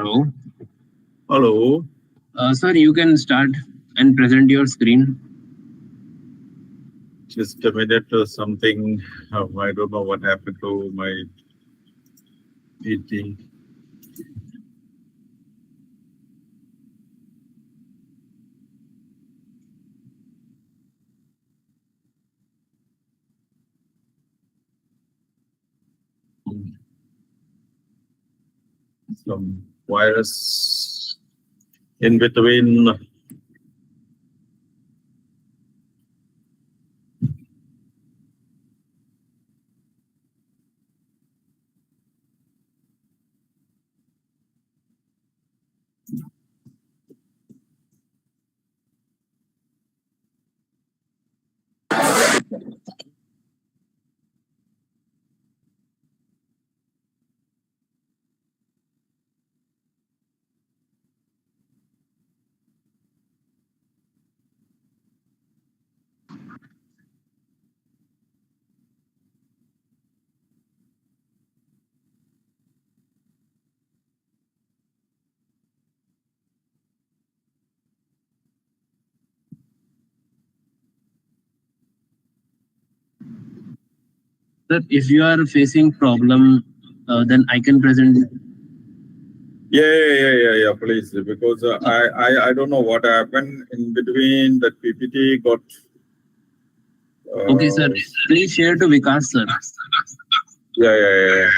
Hello. Hello. Sir, you can start and present your screen. Just a minute or something. I don't know what happened to my meeting. Some virus in between. Sir, if you are facing problem, then I can present. Yeah. Please, because I don't know what happened in between. That PPT got. Okay, sir. Please share to Vikas, sir. Yeah.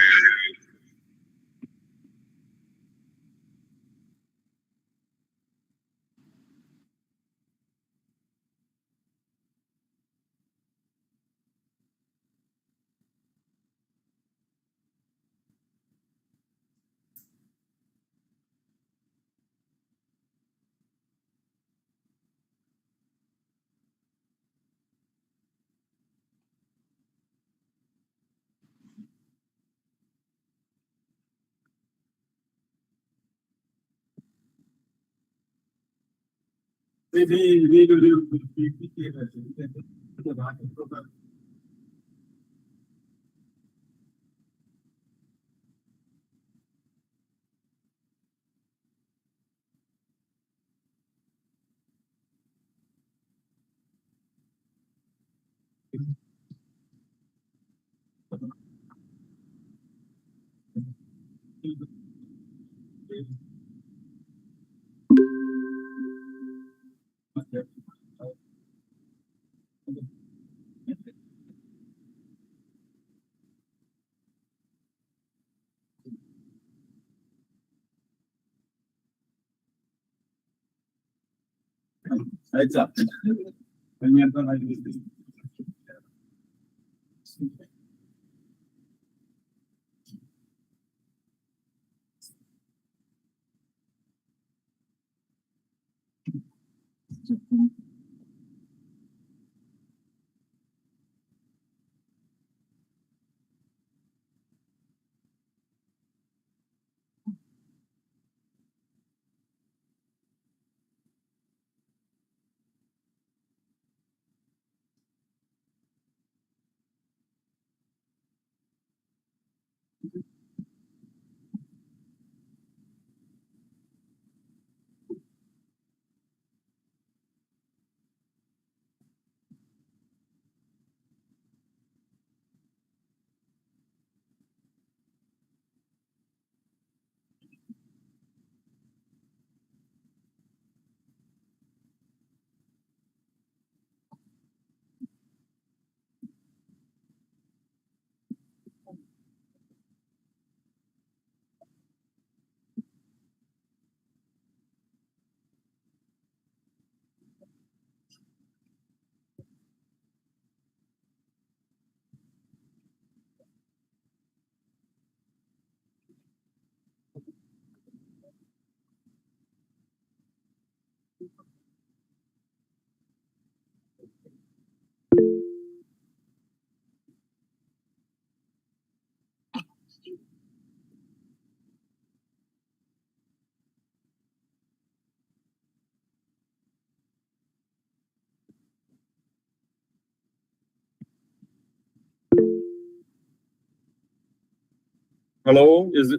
Hello, is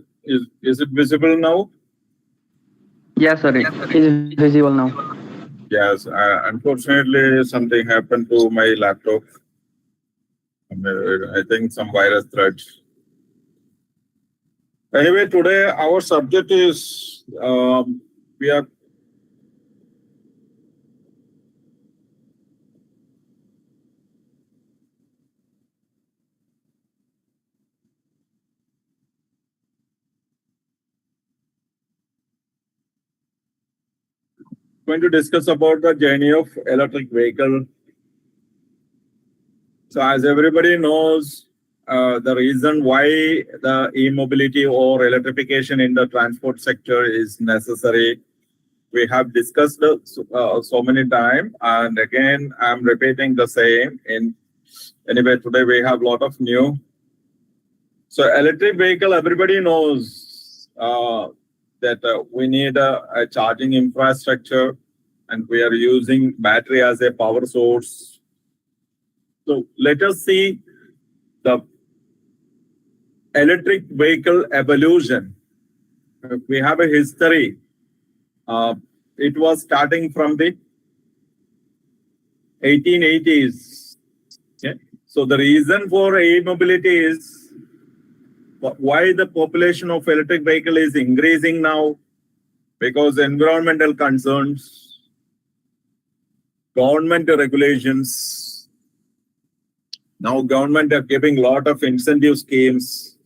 it visible now? Yes, sir. It is visible now. Yes, unfortunately, something happened to my laptop. I think some virus threat. Anyway, today our subject is we are going to discuss about the journey of electric vehicle. So, as everybody knows, the reason why the e-mobility or electrification in the transport sector is necessary, we have discussed so many times, and again, I'm repeating the same. In anyway, today we have a lot of new. So, electric vehicle, everybody knows that we need a charging infrastructure, and we are using battery as a power source. So, let us see the electric vehicle evolution. We have a history. It was starting from the 1880s. Okay? So the reason for e-mobility is why the population of electric vehicle is increasing now, because environmental concerns, government regulations. Now government are giving a lot of incentive schemes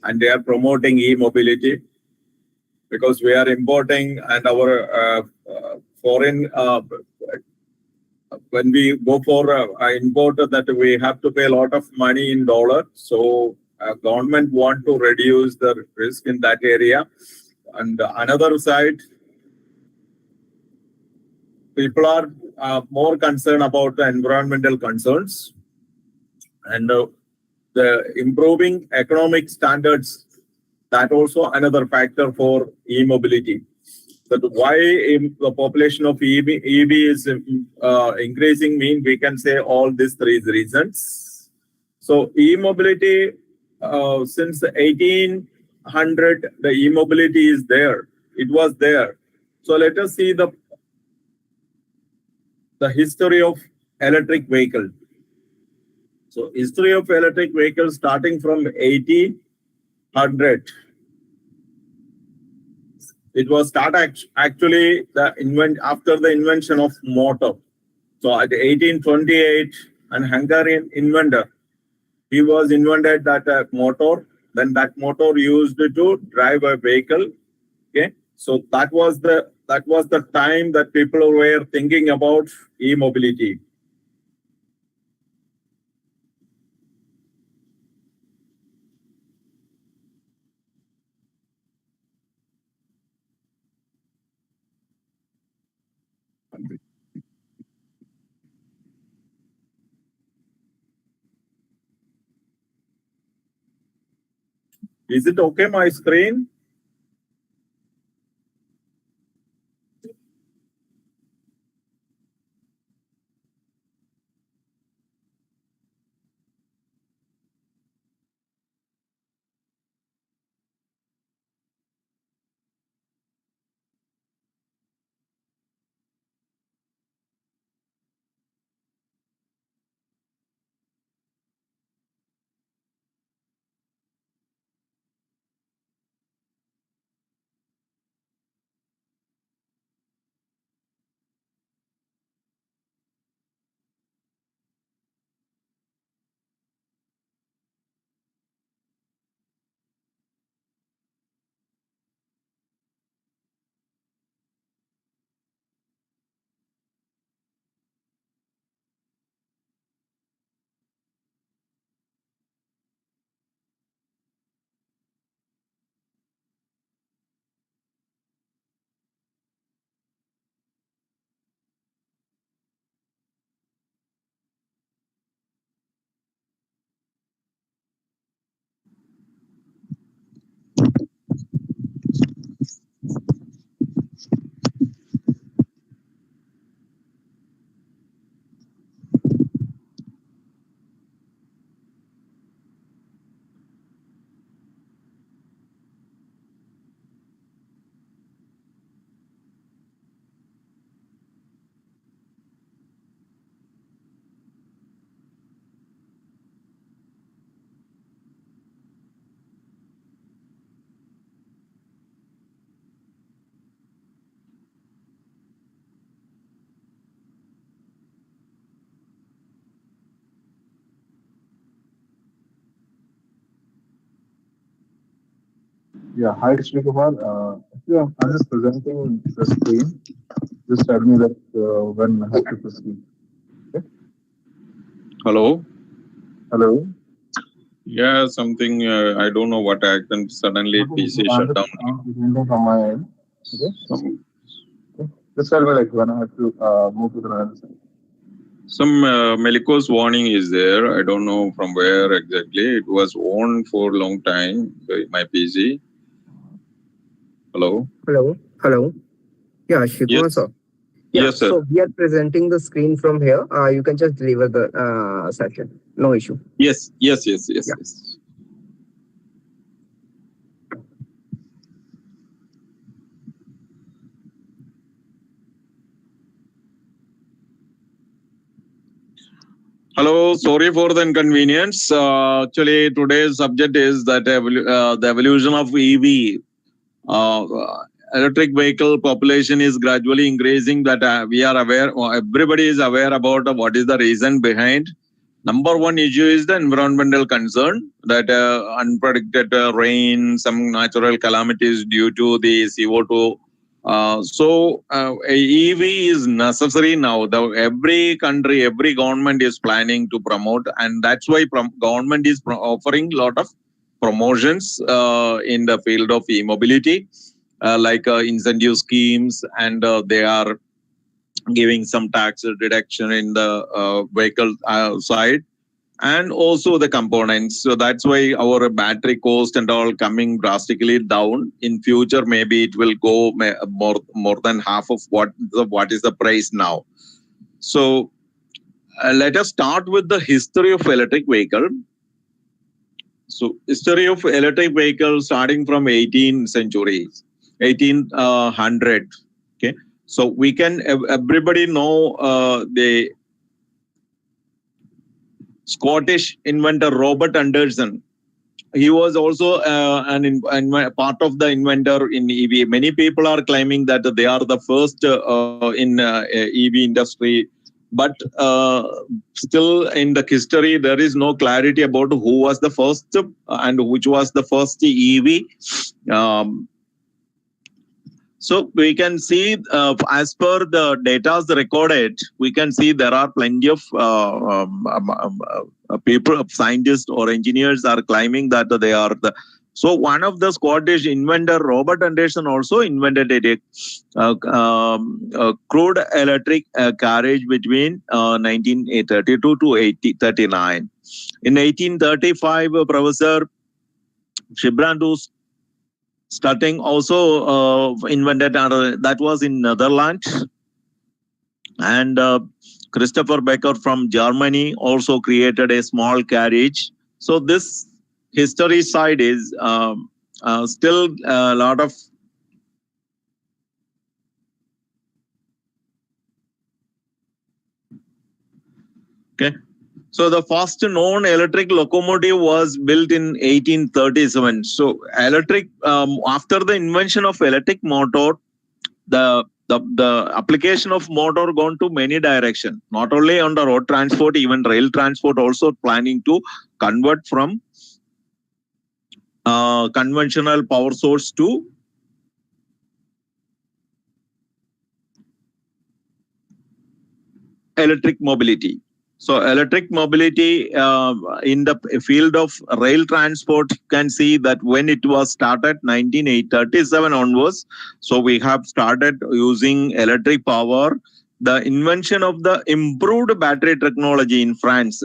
and they are promoting e-mobility, because we are importing and our foreign when we go for import, that we have to pay a lot of money in dollar. So government want to reduce the risk in that area. And another side, people are more concerned about the environmental concerns and the improving economic standards. That also another factor for e-mobility. That why the population of EV is increasing mean we can say all these three reasons. So e-mobility since 1800 the e-mobility is there. It was there. So let us see the history of electric vehicle. So history of electric vehicle starting from 1800. It was actually after the invention of motor. So at 1828, an Hungarian inventor, he was invented that motor. Then that motor used to drive a vehicle. Okay, so that was the time that people were thinking about e-mobility. Is it okay, my screen? Yeah, hi Srikumar. Actually, I'm just presenting the screen. Just tell me that when I have to proceed. Okay. Hello. Hello. Yeah, something I don't know what happened. Suddenly Okay, PC I'm shut just down. presenting from my end. Okay. Some Okay. Just tell me like when I have to move to the other side. Melicos warning is there. I don't know from where exactly. It was on for a long time by my PC. Hello. Hello. Yeah, Shikuma Yes. sir. Yeah, Yes, sir. so we are presenting the screen from here. You can just deliver the session. No issue. Yes. Yes. Yes. Yes. Yeah. Yes. Hello, sorry for the inconvenience. Actually, today's subject is that the evolution of EV. Electric vehicle population is gradually increasing. That we are aware, everybody is aware about what is the reason behind. Number one issue is the environmental concern that unpredicted rain, some natural calamities due to the CO2. EV is necessary now. Every country, every government is planning to promote, and that's why government is offering a lot of promotions in the field of e-mobility, like incentive schemes, and they are giving some tax deduction in the vehicle side, and also the components. So that's why our battery cost and all coming drastically down. In future, maybe it will go more than half of what is the price now. So let us start with the history of electric vehicle. So history of electric vehicles starting from 18th century, 1800. Okay, so we can everybody know the Scottish inventor Robert Anderson. He was also part of the inventor in EV. Many people are claiming that they are the first in EV industry, but still in the history there is no clarity about who was the first and which was the first EV. So we can see, as per the data recorded, we can see there are plenty of people, scientists or engineers are claiming that they are the. So one of the Scottish inventor, Robert Anderson, also invented a crude electric carriage between 1932 to 1839. In 1835, Professor Shibrandus starting also invented, that was in Netherlands, and Christopher Becker from Germany also created a small carriage. So this history side is still a lot of okay. So the first known electric locomotive was built in 1837. So electric, after the invention of electric motor, the application of motor gone to many direction. Not only on the road transport, even rail transport also planning to convert from conventional power source to electric mobility. So electric mobility in the field of rail transport, you can see that when it was started 1937 onwards, so we have started using electric power. The invention of the improved battery technology in France,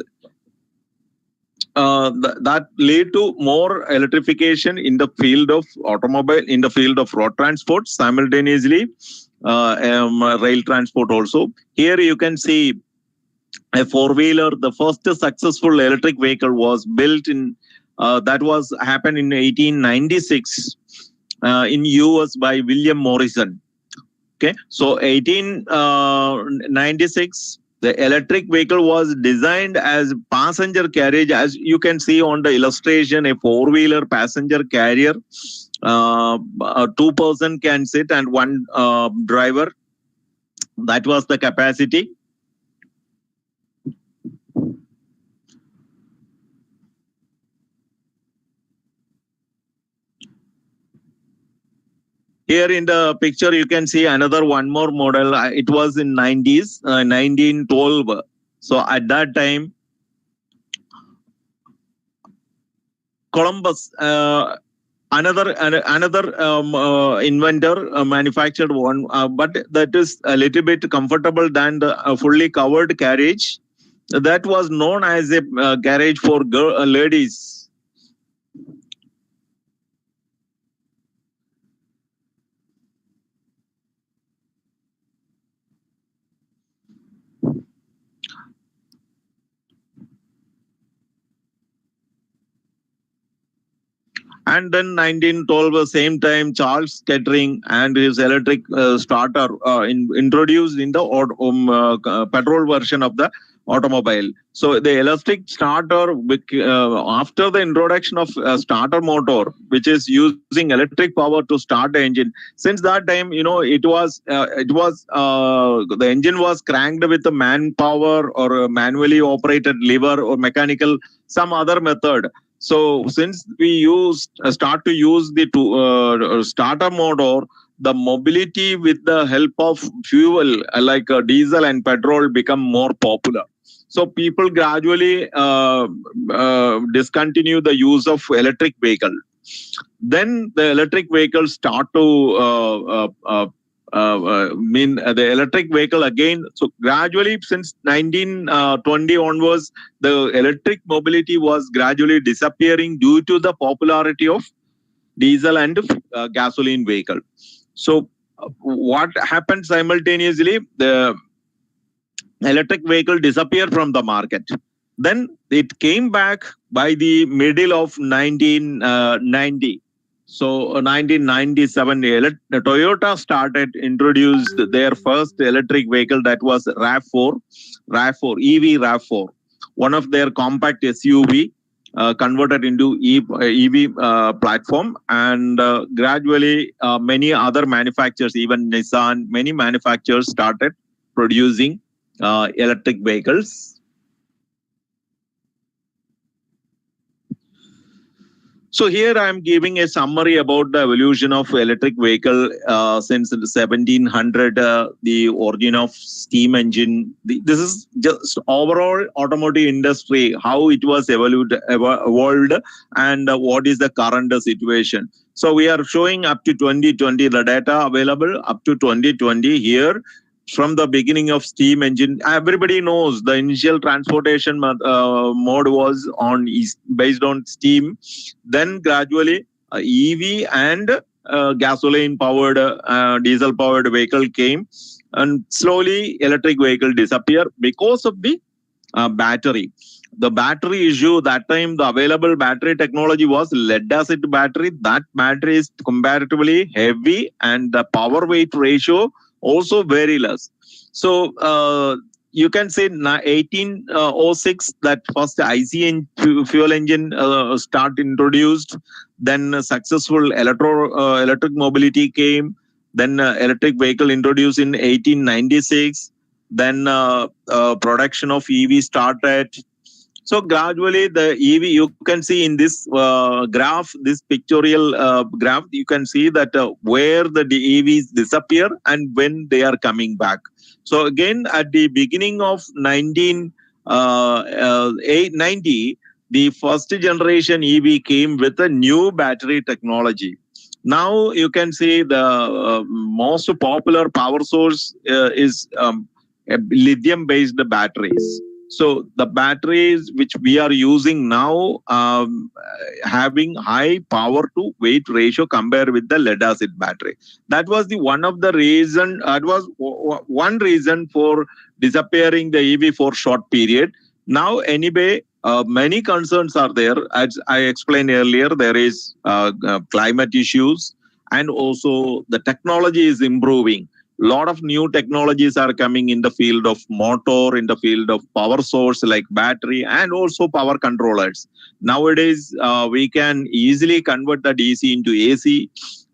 that lead to more electrification in the field of automobile, in the field of road transport, simultaneously rail transport also. Here you can see a four-wheeler. The first successful electric vehicle was built in that was happened in 1896 in US by William Morrison. Okay, so 1896, the electric vehicle was designed as passenger carriage, as you can see on the illustration, a four-wheeler passenger carrier. Two-person can sit and one driver. That was the capacity. Here in the picture, you can see another one more model. It was in 90s, 1912. So at that time, Columbus, another inventor manufactured one, but that is a little bit comfortable than the fully covered carriage. That was known as a carriage for ladies. And then 1912, same time, Charles Kettering and his electric starter introduced in the petrol version of the automobile. So the electric starter, after the introduction of starter motor, which is using electric power to start the engine, since that time, the engine was cranked with a manpower or a manually operated lever or mechanical, some other method. So since we start to use the starter motor, the mobility with the help of fuel like diesel and petrol become more popular. So people gradually discontinue the use of electric vehicle. Then the electric vehicles start to the electric vehicle again. So gradually, since 1920 onwards, the electric mobility was gradually disappearing due to the popularity of diesel and gasoline vehicle. So what happened simultaneously? The electric vehicle disappeared from the market. Then it came back by the middle of 1990. So 1997, Toyota introduced their first electric vehicle, that was RAV4, EV RAV4, one of their compact SUV converted into EV platform. And gradually many other manufacturers, even Nissan, many manufacturers started producing electric vehicles. So here I am giving a summary about the evolution of electric vehicle since 1700, the origin of steam engine. This is just overall automotive industry, how it was evolved, and what is the current situation. So we are showing up to 2020, the data available up to 2020 here. From the beginning of steam engine, everybody knows the initial transportation mode was based on steam. Then gradually EV and gasoline powered, diesel powered vehicle came, and slowly electric vehicle disappeared because of the battery. The battery issue, that time the available battery technology was lead acid battery. That battery is comparatively heavy and the power weight ratio also very less. So you can say 1806 that first IC fuel engine start introduced. Then successful electric mobility came. Then electric vehicle introduced in 1896. Then production of EV started. So gradually the EV, you can see in this graph, this pictorial graph, you can see that where the EVs disappear and when they are coming back. So again, at the beginning of 1990, the first generation EV came with a new battery technology. Now you can see the most popular power source is lithium-based batteries. So the batteries which we are using now having high power to weight ratio compared with the lead acid battery. That was the one of the reason. That was one reason for disappearing the EV for short period. Now anyway, many concerns are there. As I explained earlier, there is climate issues, and also the technology is improving. Lot of new technologies are coming in the field of motor, in the field of power source like battery, and also power controllers. Nowadays, we can easily convert the DC into AC,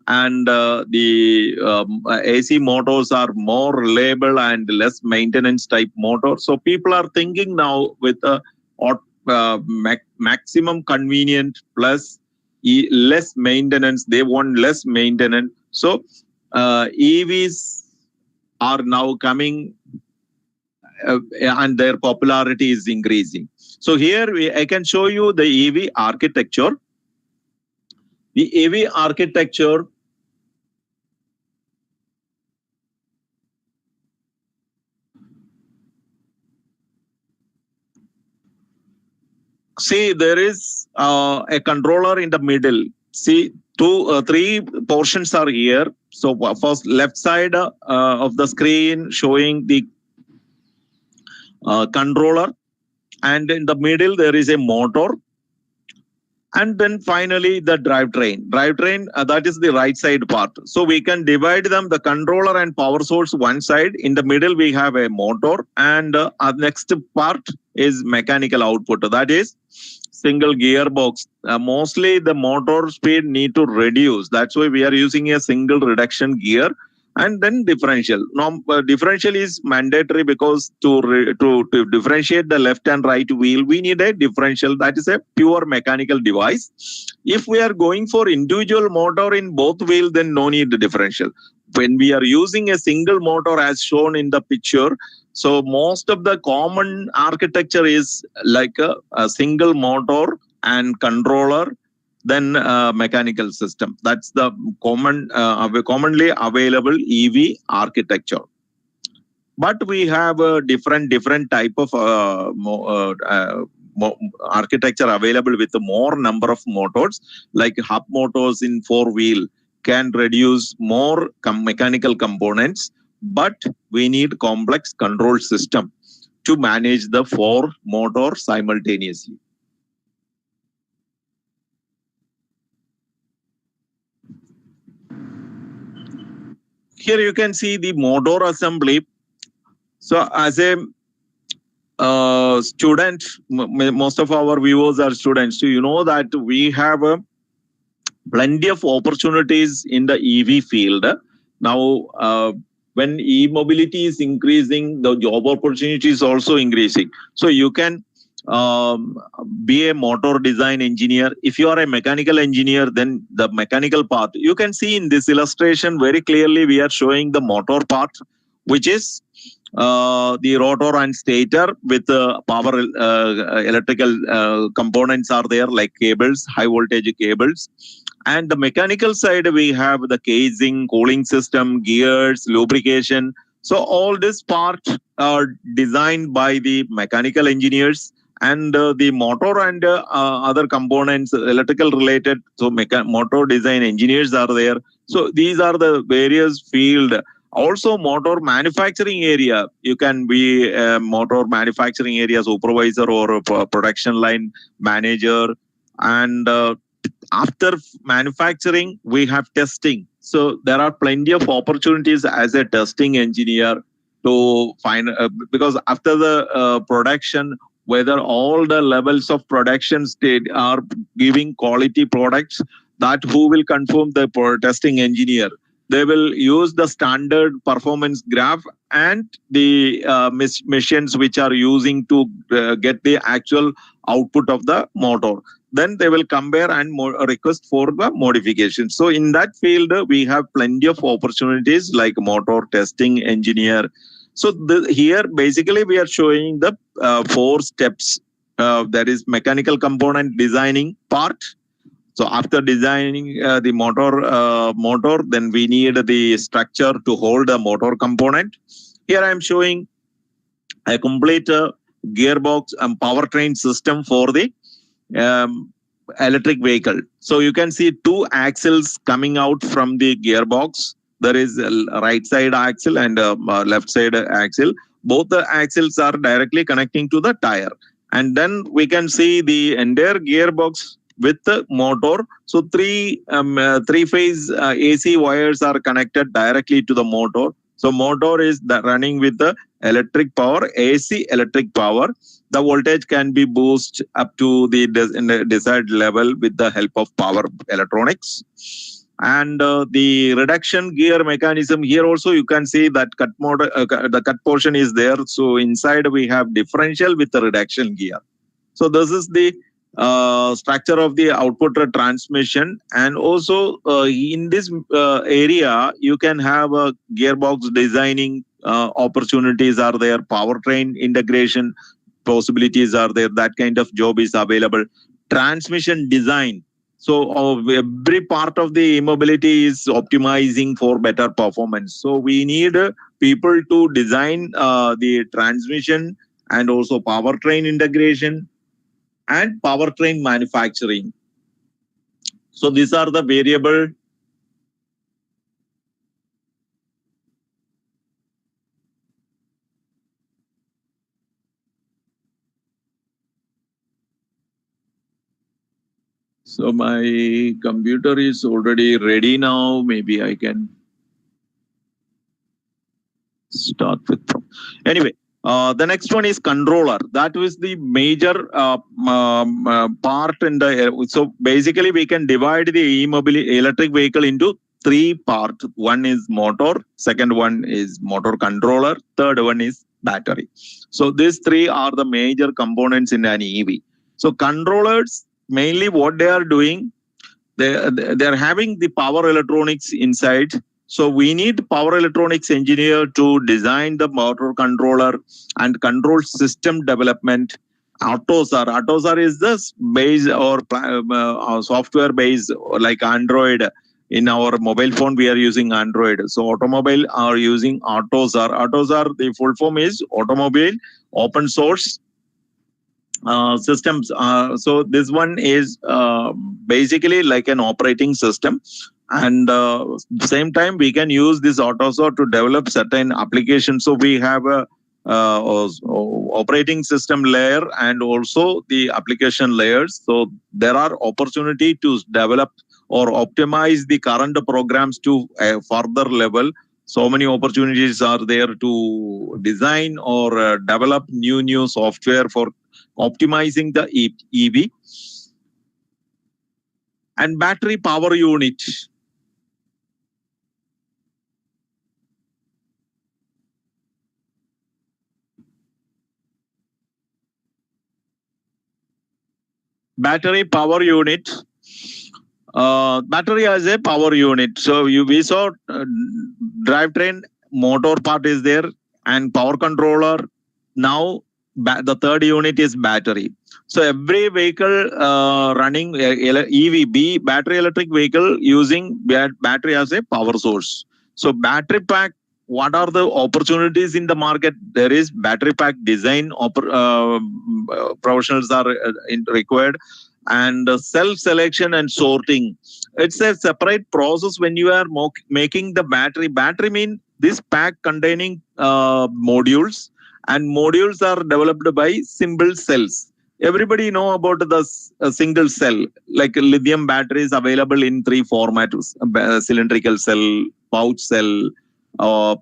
and the AC motors are more reliable and less maintenance type motor. So people are thinking now with a maximum convenient plus less maintenance. They want less maintenance. So EVs are now coming and their popularity is increasing. So here I can show you the EV architecture. The EV architecture see, there is a controller in the middle. See, three portions are here. So first left side of the screen showing the controller, and in the middle there is a motor, and then finally the drivetrain. That is the right side part. So we can divide them, the controller and power source one side. In the middle we have a motor, and next part is mechanical output. That is single gearbox. Mostly the motor speed need to reduce. That's why we are using a single reduction gear. And then differential. Now, differential is mandatory because to differentiate the left and right wheel, we need a differential. That is a pure mechanical device. If we are going for individual motor in both wheels, then no need the differential. When we are using a single motor as shown in the picture, so most of the common architecture is like a single motor and controller, then mechanical system. That's the commonly available EV architecture. But we have a different type of architecture available with more number of motors, like hub motors in 4-wheel can reduce more mechanical components, but we need complex control system to manage the 4 motors simultaneously. Here you can see the motor assembly. So as a student, most of our viewers are students, so you know that we have plenty of opportunities in the EV field. Now, when e-mobility is increasing, the job opportunity is also increasing. So you can be a motor design engineer. If you are a mechanical engineer, then the mechanical part. You can see in this illustration very clearly we are showing the motor part, which is the rotor and stator with power electrical components are there, like cables, high voltage cables. And the mechanical side, we have the casing, cooling system, gears, lubrication. So all this part are designed by the mechanical engineers, and the motor and other components, electrical related. So motor design engineers are there. So these are the various field. Also motor manufacturing area, you can be a motor manufacturing area supervisor or a production line manager. And after manufacturing, we have testing. So there are plenty of opportunities as a testing engineer to find, because after the production, whether all the levels of production state are giving quality products, that who will confirm the testing engineer. They will use the standard performance graph and the machines which are using to get the actual output of the motor. Then they will compare and request for the modification. So in that field, we have plenty of opportunities like motor testing engineer. So here basically we are showing the 4 steps. That is mechanical component designing part. So after designing the motor, then we need the structure to hold the motor component. Here I am showing a complete gearbox and powertrain system for the electric vehicle. So you can see 2 axles coming out from the gearbox. There is a right side axle and left side axle. Both the axles are directly connecting to the tire. And then we can see the entire gearbox with the motor. So 3-phase AC wires are connected directly to the motor. So motor is running with the electric power, AC electric power. The voltage can be boosted up to the desired level with the help of power electronics. And the reduction gear mechanism, here also you can see that the cut portion is there. So inside we have differential with the reduction gear. So this is the structure of the output transmission, and also in this area you can have a gearbox designing opportunities are there, powertrain integration possibilities are there, that kind of job is available, transmission design. So every part of the e-mobility is optimizing for better performance. So we need people to design the transmission and also powertrain integration and powertrain manufacturing. So these are the variable. So my computer is already ready now. Maybe I can start with. Anyway, the next one is controller. That was the major part in the. So basically, we can divide the e-mobility electric vehicle into three parts. One is motor, second one is motor controller, third one is battery. So these three are the major components in an EV. So controllers, mainly what they are doing, they're having the power electronics inside. So we need power electronics engineer to design the motor controller and control system development. AutoSAR is this base or software base like Android. In our mobile phone, we are using Android. So automobile are using AutoSAR. AutoSAR, the full form is Automobile Open Source systems. So this one is basically like an operating system, and same time we can use this AutoSAR to develop certain applications. So we have a operating system layer and also the application layers. So there are opportunity to develop or optimize the current programs to a further level. So many opportunities are there to design or develop new software for optimizing the EV. And battery power unit. Battery power unit. Battery as a power unit. So we saw drivetrain, motor part is there, and power controller. Now the third unit is battery. So every vehicle running EV, battery electric vehicle using battery as a power source. So battery pack, what are the opportunities in the market? There is battery pack design professionals are required, and self selection and sorting. It's a separate process when you are making the battery. Battery mean this pack containing modules, and modules are developed by simple cells. Everybody know about the single cell, like lithium batteries available in three formats: cylindrical cell, pouch cell,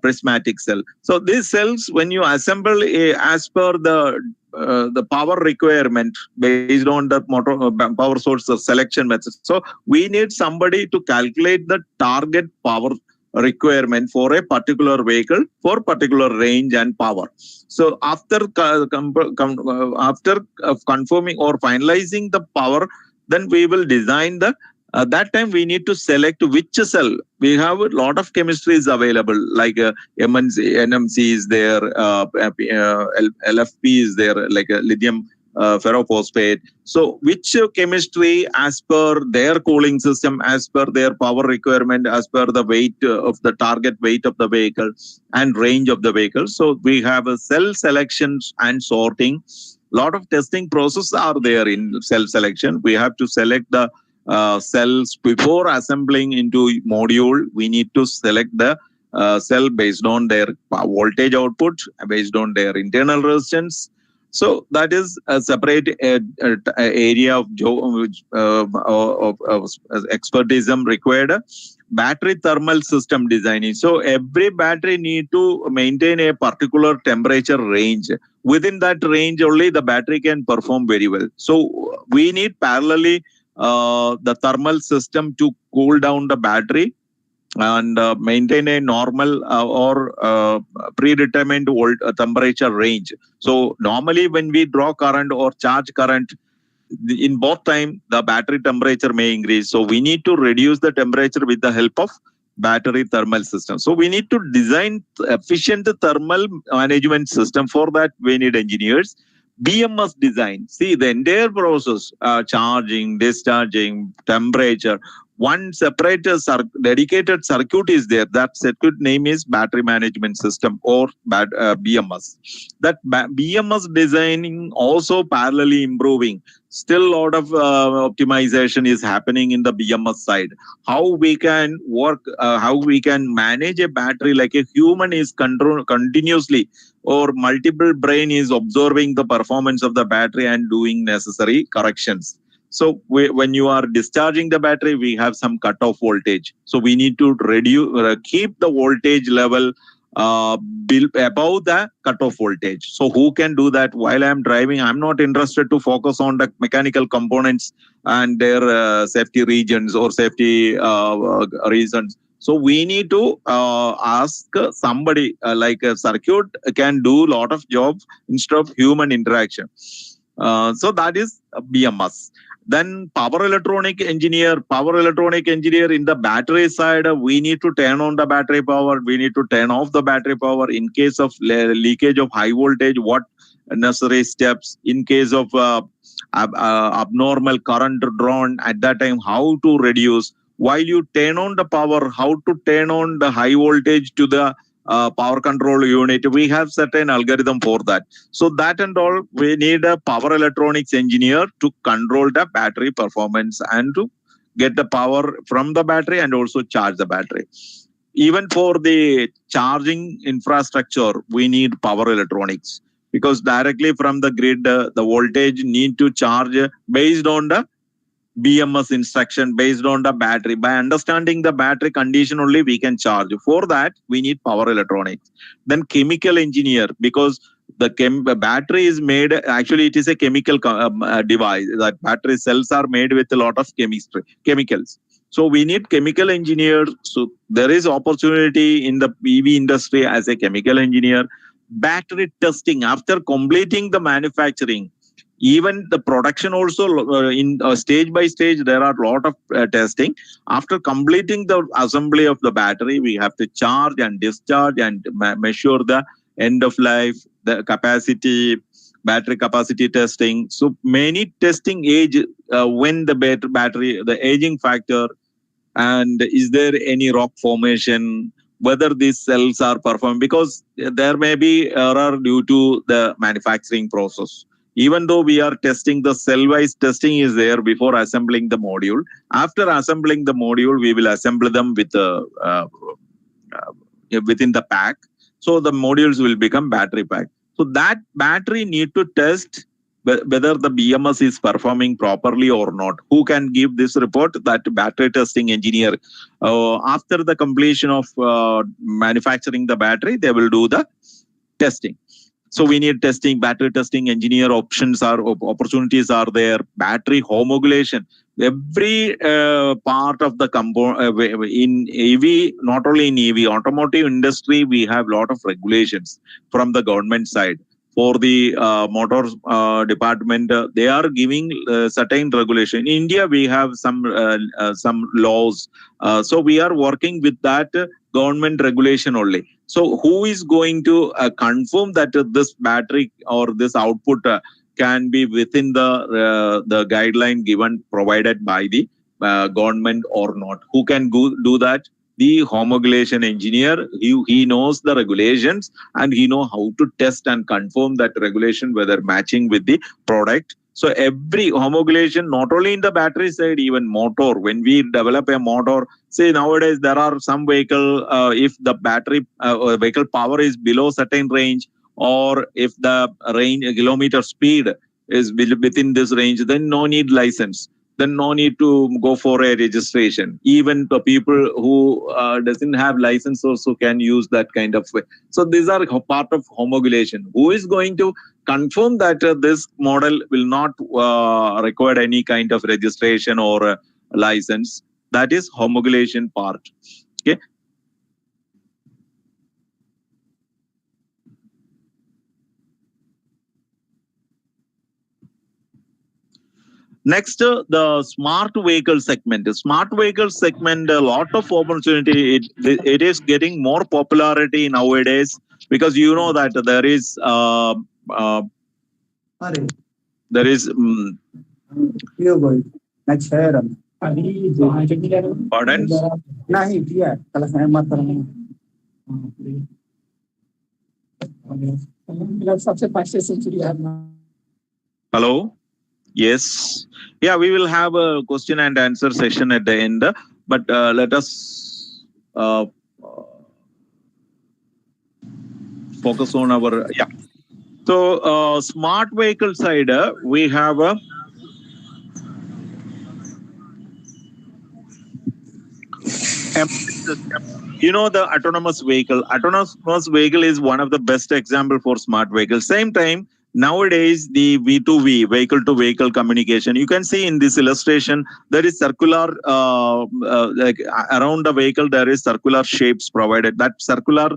prismatic cell. So these cells, when you assemble as per the power requirement based on the motor power source selection method. So we need somebody to calculate the target power requirement for a particular vehicle for particular range and power. So after confirming or finalizing the power, then we will design the that time we need to select which cell. We have a lot of chemistries available, like NMC is there, LFP is there, like lithium ferrophosphate. So which chemistry as per their cooling system, as per their power requirement, as per the weight of the target weight of the vehicle and range of the vehicle. So we have a cell selection and sorting. Lot of testing process are there in cell selection. We have to select the cells before assembling into module. We need to select the cell based on their voltage output, based on their internal resistance. So that is a separate area of expertise required. Battery thermal system designing. So every battery need to maintain a particular temperature range. Within that range only the battery can perform very well. So we need parallelly the thermal system to cool down the battery and maintain a normal or predetermined temperature range. So normally when we draw current or charge current, in both time, the battery temperature may increase. So we need to reduce the temperature with the help of battery thermal system. So we need to design efficient thermal management system. For that, we need engineers. BMS design. See the entire process, charging, discharging, temperature. One separate dedicated circuit is there. That circuit name is battery management system or BMS. That BMS designing also parallelly improving. Still a lot of optimization is happening in the BMS side. How we can work, how we can manage a battery like a human is control continuously, or multiple brain is observing the performance of the battery and doing necessary corrections. So when you are discharging the battery, we have some cutoff voltage. So we need to reduce, keep the voltage level above the cutoff voltage. So who can do that? While I'm driving, I'm not interested to focus on the mechanical components and their safety regions or safety reasons. So we need to ask somebody like a circuit can do a lot of jobs instead of human interaction. So that is BMS. Then power electronic engineer in the battery side, we need to turn on the battery power. We need to turn off the battery power in case of leakage of high voltage. What necessary steps in case of abnormal current drawn at that time, how to reduce. While you turn on the power, how to turn on the high voltage to the power control unit. We have certain algorithm for that. So that and all, we need a power electronics engineer to control the battery performance and to get the power from the battery and also charge the battery. Even for the charging infrastructure, we need power electronics, because directly from the grid, the voltage need to charge based on the BMS instruction, based on the battery. By understanding the battery condition only, we can charge. For that, we need power electronics. Then chemical engineer, because the battery is made, actually it is a chemical device. That battery cells are made with a lot of chemicals. So we need chemical engineers. So there is opportunity in the EV industry as a chemical engineer. Battery testing, after completing the manufacturing, even the production also in stage by stage, there are a lot of testing. After completing the assembly of the battery, we have to charge and discharge and measure the end of life, the capacity, battery capacity testing. So many testing age, when the battery, the aging factor, and is there any rock formation, whether these cells are performing, because there may be error due to the manufacturing process. Even though we are testing, the cell-wise testing is there before assembling the module. After assembling the module, we will assemble them with within the pack. So the modules will become battery pack. So that battery need to test whether the BMS is performing properly or not. Who can give this report? That battery testing engineer. After the completion of manufacturing the battery, they will do the testing. So we need testing, battery testing engineer options are, opportunities are there. Battery homologation. Every part of the component in EV, not only in EV, automotive industry, we have a lot of regulations from the government side. For the motor department, they are giving certain regulation. In India, we have some laws. So we are working with that government regulation only. So who is going to confirm that this battery or this output can be within the guideline given, provided by the government or not? Who can do that? The homologation engineer. He knows the regulations and he knows how to test and confirm that regulation whether matching with the product. So every homologation, not only in the battery side, even motor. When we develop a motor, say nowadays there are some vehicle, if the battery vehicle power is below certain range, or if the range kilometer speed is within this range, then no need license. Then no need to go for a registration. Even the people who doesn't have license also can use that kind of way. So these are part of homologation. Who is going to confirm that this model will not require any kind of registration or license? That is homologation part. Okay. Next, the smart vehicle segment. The smart vehicle segment, a lot of opportunity. It is getting more popularity nowadays because you know that there is pardon? Hello. Yes. Yeah, we will have a question and answer session at the end. But let us focus on our So smart vehicle side, we have a you know the autonomous vehicle. Autonomous vehicle is one of the best example for smart vehicle. Same time, nowadays the V2V, vehicle to vehicle communication, you can see in this illustration there is circular like around the vehicle there is circular shapes provided. That circular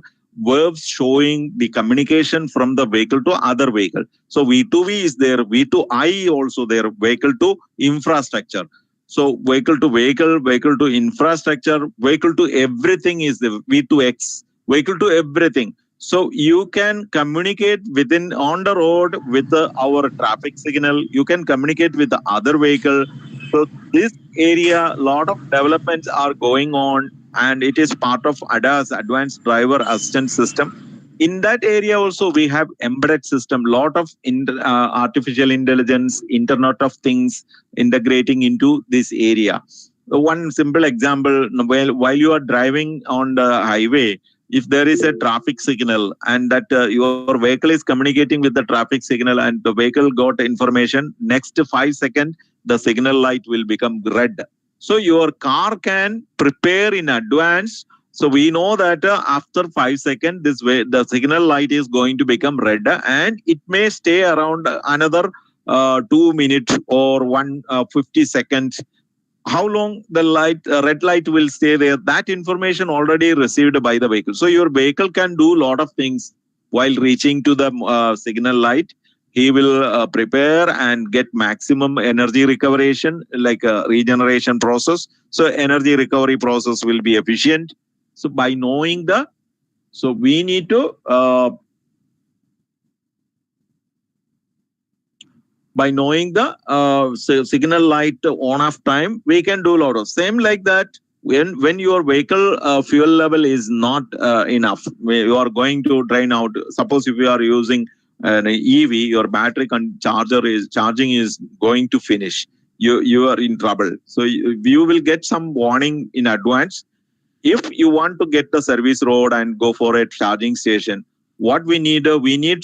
verbs showing the communication from the vehicle to other vehicle. So V2V is there, V2I also there, vehicle to infrastructure. So vehicle to vehicle, vehicle to infrastructure, vehicle to everything is the V2X, vehicle to everything. So you can communicate within on the road with our traffic signal. You can communicate with the other vehicle. So this area, lot of developments are going on, and it is part of ADAS, Advanced Driver Assistance System. In that area also we have embedded system, lot of artificial intelligence, Internet of Things integrating into this area. One simple example, while you are driving on the highway, if there is a traffic signal and that your vehicle is communicating with the traffic signal and the vehicle got information, next 5 seconds, the signal light will become red. So your car can prepare in advance. So we know that after 5 seconds, this way the signal light is going to become red, and it may stay around another 2 minutes or 50 seconds. How long the light red light will stay there? That information already received by the vehicle. So your vehicle can do a lot of things while reaching to the signal light. He will prepare and get maximum energy recovery, like a regeneration process. So energy recovery process will be efficient. So by knowing so we need to by knowing the signal light on off time, we can do a lot of same like that. When your vehicle fuel level is not enough, you are going to drain out. Suppose if you are using an EV, your battery charging is going to finish. You are in trouble. So you will get some warning in advance. If you want to get the service road and go for a charging station, what we need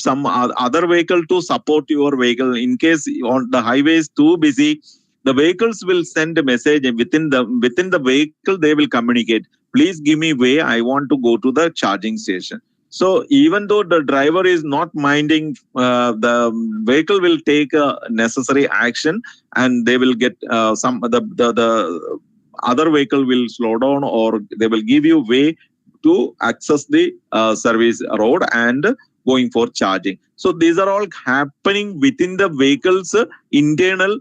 some other vehicle to support your vehicle. In case on the highway is too busy, the vehicles will send a message, and within the vehicle they will communicate, please give me way, I want to go to the charging station. So even though the driver is not minding, the vehicle will take necessary action, and they will get the other vehicle will slow down, or they will give you way to access the service road and going for charging. So these are all happening within the vehicle's internal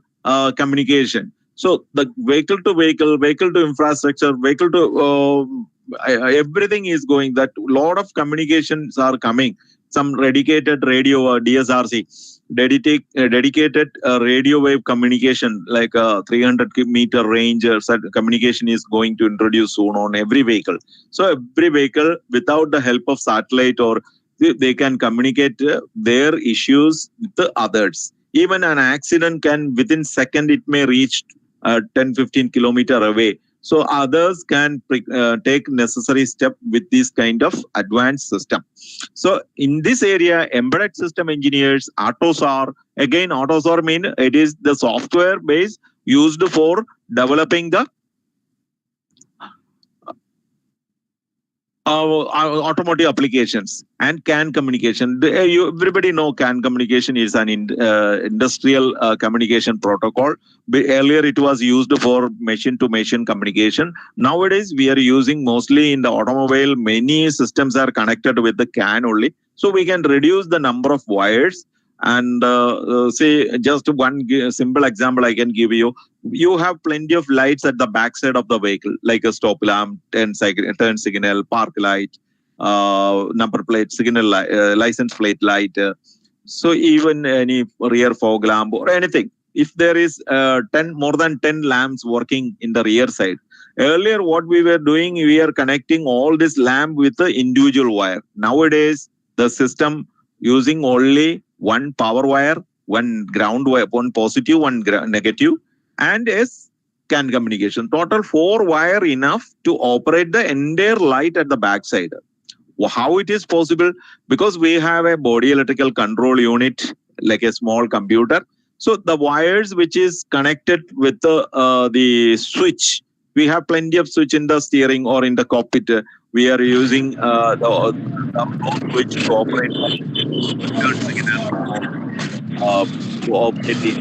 communication. So the vehicle to vehicle, vehicle to infrastructure, vehicle to everything is going. That lot of communications are coming. Some dedicated radio, DSRC, dedicated radio wave communication, like a 300-meter range communication is going to introduce soon on every vehicle. So every vehicle, without the help of satellite, or they can communicate their issues with the others. Even an accident can, within second, it may reach 10-15 kilometer away. So others can take necessary step with this kind of advanced system. So in this area, embedded system engineers, AUTOSAR, again AUTOSAR means it is the software base used for developing the automotive applications, and CAN communication. Everybody know CAN communication is an industrial communication protocol. Earlier it was used for machine-to-machine communication. Nowadays we are using mostly in the automobile. Many systems are connected with the CAN only. So we can reduce the number of wires, And say just one simple example I can give you. You have plenty of lights at the backside of the vehicle, like a stop lamp, turn signal, park light, number plate signal, license plate light. So even any rear fog lamp or anything. If there is more than 10 lamps working in the rear side. Earlier, what we were doing, we are connecting all this lamp with the individual wire. Nowadays, the system using only one power wire, one ground wire, one positive, one negative, and a CAN communication. Total 4 wire enough to operate the entire light at the backside. How it is possible? Because we have a body electrical control unit, like a small computer. So the wires which is connected with the switch, we have plenty of switch in the steering or in the cockpit. We are using the switch to operate to operate the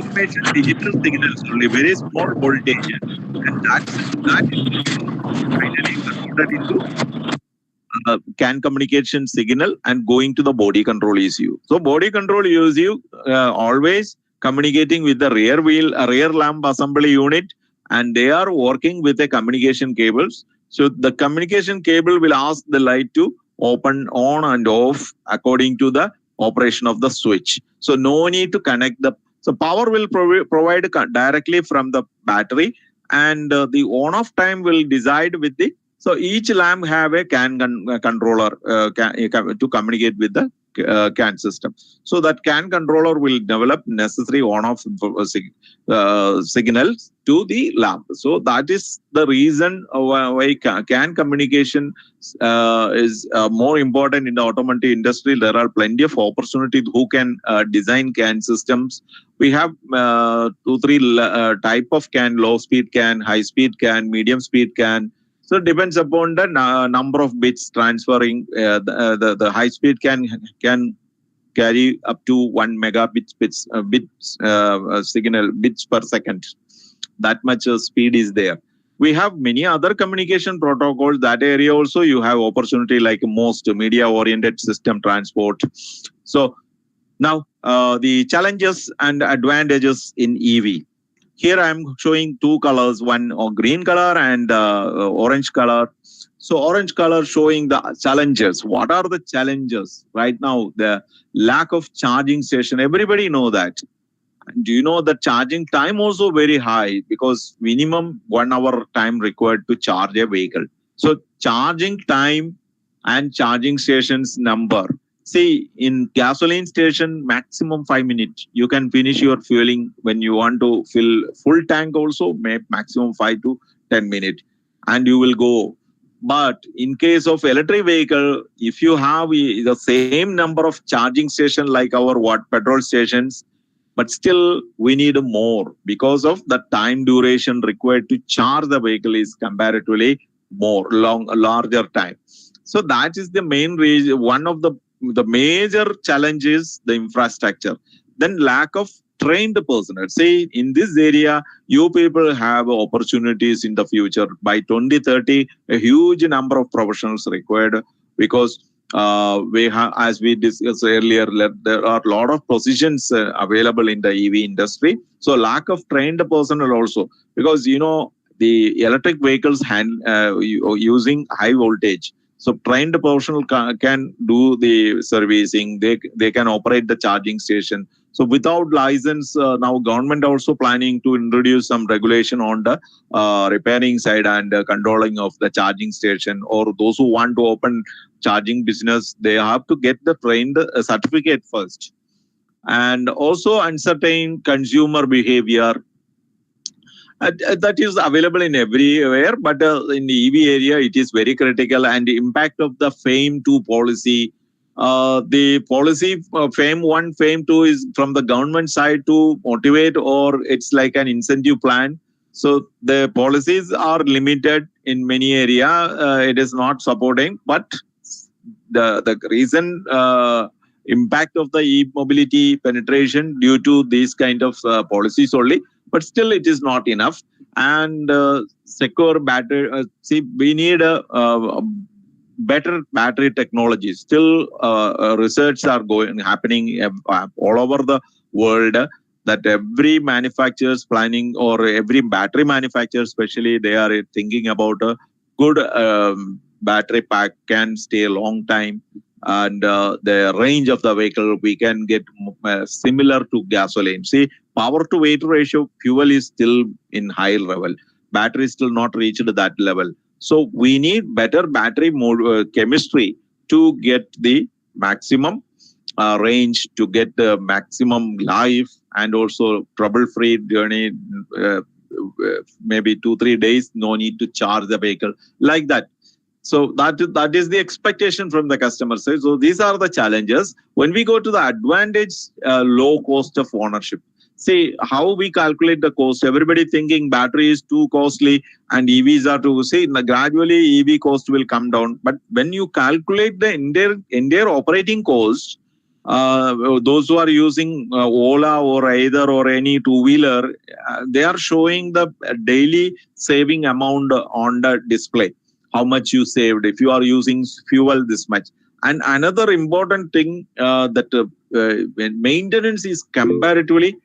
information digital signals only, very small voltage, and that is finally converted into CAN communication signal and going to the body control ECU. So body control ECU always communicating with the rear wheel, rear lamp assembly unit, and they are working with the communication cables. So the communication cable will ask the light to open on and off according to the operation of the switch. So no need to connect the, so power will provide directly from the battery, and the on-off time will decide with the, so each lamp have a CAN controller to communicate with the CAN system. So that CAN controller will develop necessary on-off signals to the lamp. So that is the reason why CAN communication is more important in the automotive industry. There are plenty of opportunities who can design CAN systems. We have 2-3 type of CAN: low speed CAN, high speed CAN, medium speed CAN. So it depends upon the number of bits transferring. The high speed can carry up to 1 megabits signal bits per second. That much speed is there. We have many other communication protocols. That area also you have opportunity, like most media oriented system transport. So now the challenges and advantages in EV. Here I am showing 2 colors, one green color and orange color. So orange color showing the challenges. What are the challenges right now? The lack of charging station. Everybody know that. Do you know the charging time also very high, because minimum 1 hour time required to charge a vehicle. So charging time and charging stations number. See, in gasoline station, maximum 5 minutes. You can finish your fueling. When you want to fill full tank also, maximum 5 to 10 minutes. And you will go. But in case of electric vehicle, if you have the same number of charging station like our petrol stations, but still we need more, because of the time duration required to charge the vehicle is comparatively larger time. So that is the main reason. One of the major challenge is the infrastructure. Then lack of trained personnel. Say in this area, you people have opportunities in the future. By 2030, a huge number of professionals required, because we have, as we discussed earlier, there are a lot of positions available in the EV industry. So lack of trained personnel also, because you know the electric vehicles using high voltage. So trained personnel can do the servicing. They can operate the charging station. So without license, now government also planning to introduce some regulation on the repairing side and controlling of the charging station. Or those who want to open charging business, they have to get the trained certificate first. And also uncertain consumer behavior. That is available in everywhere, but in the EV area, it is very critical. And the impact of the FAME 2 policy. The policy FAME 1, FAME 2 is from the government side to motivate, or it's like an incentive plan. So the policies are limited in many areas. It is not supporting, but the reason impact of the e-mobility penetration due to these kind of policies only. But still it is not enough. And secure battery, see, we need a better battery technology. Still, research are happening all over the world. That every manufacturer is planning, or every battery manufacturer, especially, they are thinking about a good battery pack can stay a long time, and the range of the vehicle we can get similar to gasoline. See, power to weight ratio, fuel is still in high level. Battery is still not reached that level. So we need better battery chemistry to get the maximum range, to get the maximum life, and also trouble-free journey. Maybe 2-3 days, no need to charge the vehicle, like that. So that is the expectation from the customer side. So these are the challenges. When we go to the advantage, low cost of ownership. See how we calculate the cost. Everybody thinking battery is too costly and EVs are too. See, gradually EV cost will come down. But when you calculate the entire operating cost, those who are using Ola or either or any two-wheeler, they are showing the daily saving amount on the display. How much you saved if you are using fuel this much. And another important thing that maintenance is comparatively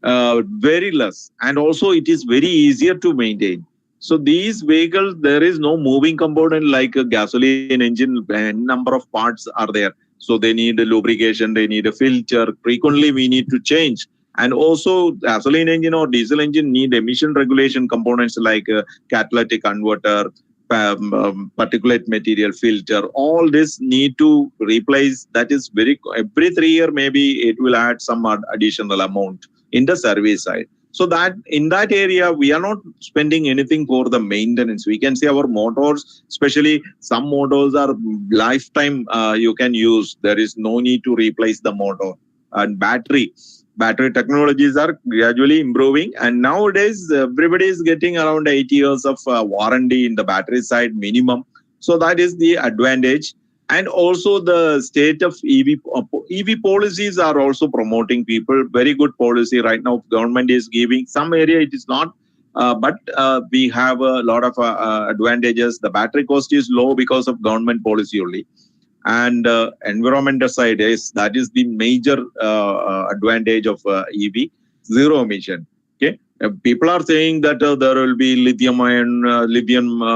very less, and also it is very easier to maintain. So these vehicles, there is no moving component like a gasoline engine. A number of parts are there. So they need a lubrication, they need a filter. Frequently we need to change. And also gasoline engine or diesel engine need emission regulation components like a catalytic converter, particulate material filter. All this need to replace. That is every 3 years maybe it will add some additional amount in the service side. So that in that area we are not spending anything for the maintenance. We can see our motors, especially some motors are lifetime you can use. There is no need to replace the motor. And battery technologies are gradually improving, and nowadays everybody is getting around 8 years of warranty in the battery side minimum. So that is the advantage. And also the state of EV policies are also promoting people. Very good policy right now. Government is giving. Some area it is not, but we have a lot of advantages. The battery cost is low because of government policy only. And environmental side that is the major advantage of EV, zero emission. Okay, people are saying that there will be lithium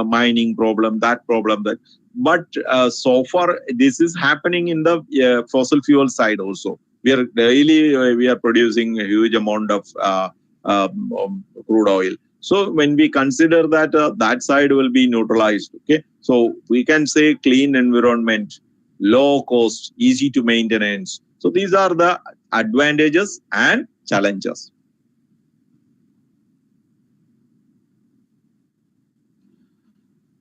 mining problem, that problem, that. But so far this is happening in the fossil fuel side also. We are daily we are producing a huge amount of crude oil. So when we consider that that side will be neutralized. Okay, so we can say clean environment, low cost, easy to maintenance. So these are the advantages and challenges.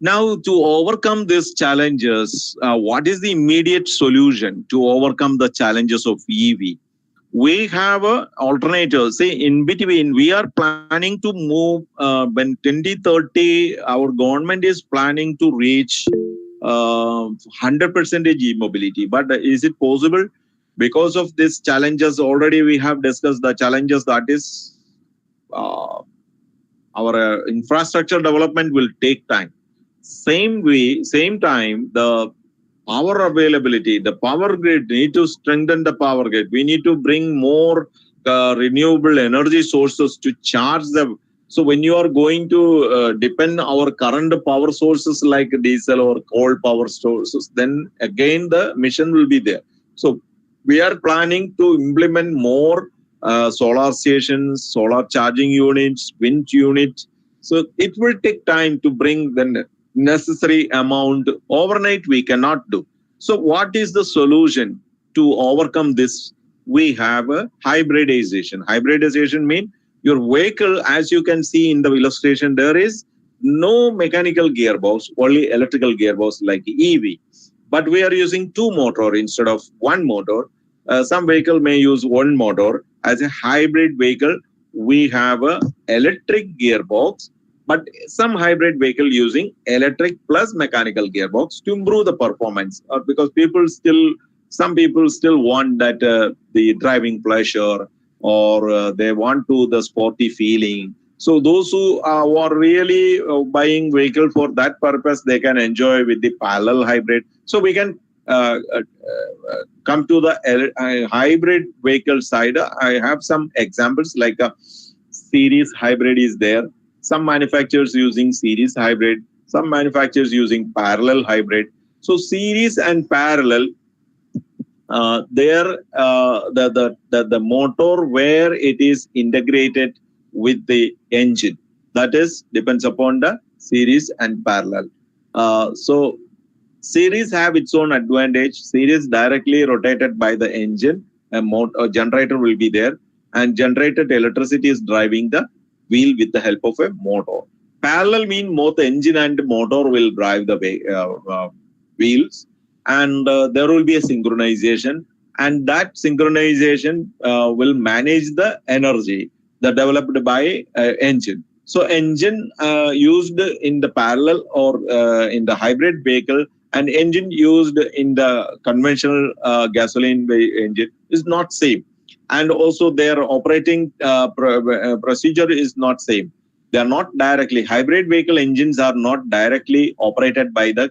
Now, to overcome these challenges, what is the immediate solution to overcome the challenges of EV? We have an alternative. Say in between, we are planning to move when 2030, our government is planning to reach 100% e-mobility. But is it possible? Because of these challenges, already we have discussed the challenges, that is our infrastructure development will take time. Same time, the power availability, the power grid, need to strengthen the power grid. We need to bring more renewable energy sources to charge them. So when you are going to depend our current power sources like diesel or coal power sources, then again the mission will be there. So we are planning to implement more solar stations, solar charging units, wind units. So it will take time to bring the necessary amount. Overnight we cannot do. So what is the solution to overcome this? We have a hybridization. Hybridization means your vehicle, as you can see in the illustration, there is no mechanical gearbox, only electrical gearbox like EV. But we are using two motor instead of one motor. Some vehicle may use one motor. As a hybrid vehicle, we have a electric gearbox, but some hybrid vehicle using electric plus mechanical gearbox to improve the performance, because some people still want that the driving pleasure, or they want to the sporty feeling. So those who are really buying vehicle for that purpose, they can enjoy with the parallel hybrid. So we can come to the hybrid vehicle side. I have some examples like a series hybrid is there. Some manufacturers using series hybrid, some manufacturers using parallel hybrid. So series and parallel, the motor where it is integrated with the engine, that is depends upon the series and parallel. So series have its own advantage. Series directly rotated by the engine, a generator will be there, and generated electricity is driving the wheel with the help of a motor. Parallel mean both engine and motor will drive the wheels, and there will be a synchronization, and that synchronization will manage the energy that developed by engine. So engine used in the parallel or in the hybrid vehicle, and engine used in the conventional gasoline engine is not same, and also their operating procedure is not same. They are not directly, hybrid vehicle engines are not directly operated by the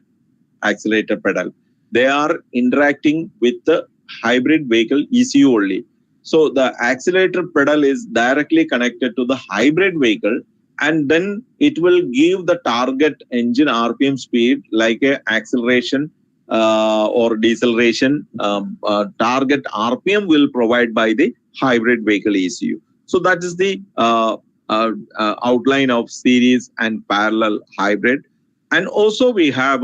accelerator pedal. They are interacting with the hybrid vehicle ECU only. So the accelerator pedal is directly connected to the hybrid vehicle, and then it will give the target engine RPM speed like a acceleration or deceleration. Target RPM will provide by the hybrid vehicle ECU. So that is the outline of series and parallel hybrid. And also we have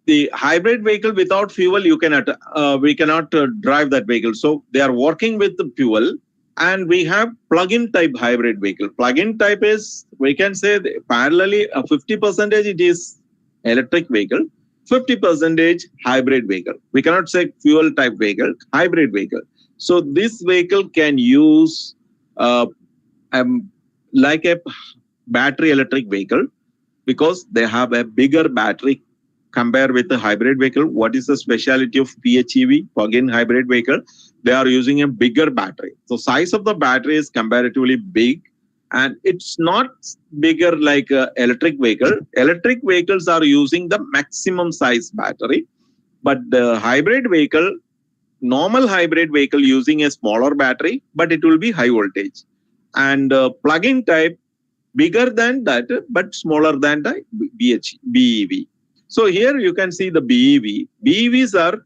the hybrid vehicle without fuel. We cannot drive that vehicle. So they are working with the fuel. And we have plug-in type hybrid vehicle. Plug-in type is, we can say parallelly 50% it is electric vehicle, 50% hybrid vehicle. We cannot say fuel type vehicle, hybrid vehicle. So this vehicle can use like a battery electric vehicle, because they have a bigger battery compared with the hybrid vehicle. What is the speciality of PHEV, plug-in hybrid vehicle? They are using a bigger battery. So size of the battery is comparatively big, and it's not bigger like electric vehicle. Electric vehicles are using the maximum size battery, but the hybrid vehicle, normal hybrid vehicle using a smaller battery, but it will be high voltage. And plug-in type, bigger than that, but smaller than the BEV. So here you can see the BEV. BEVs are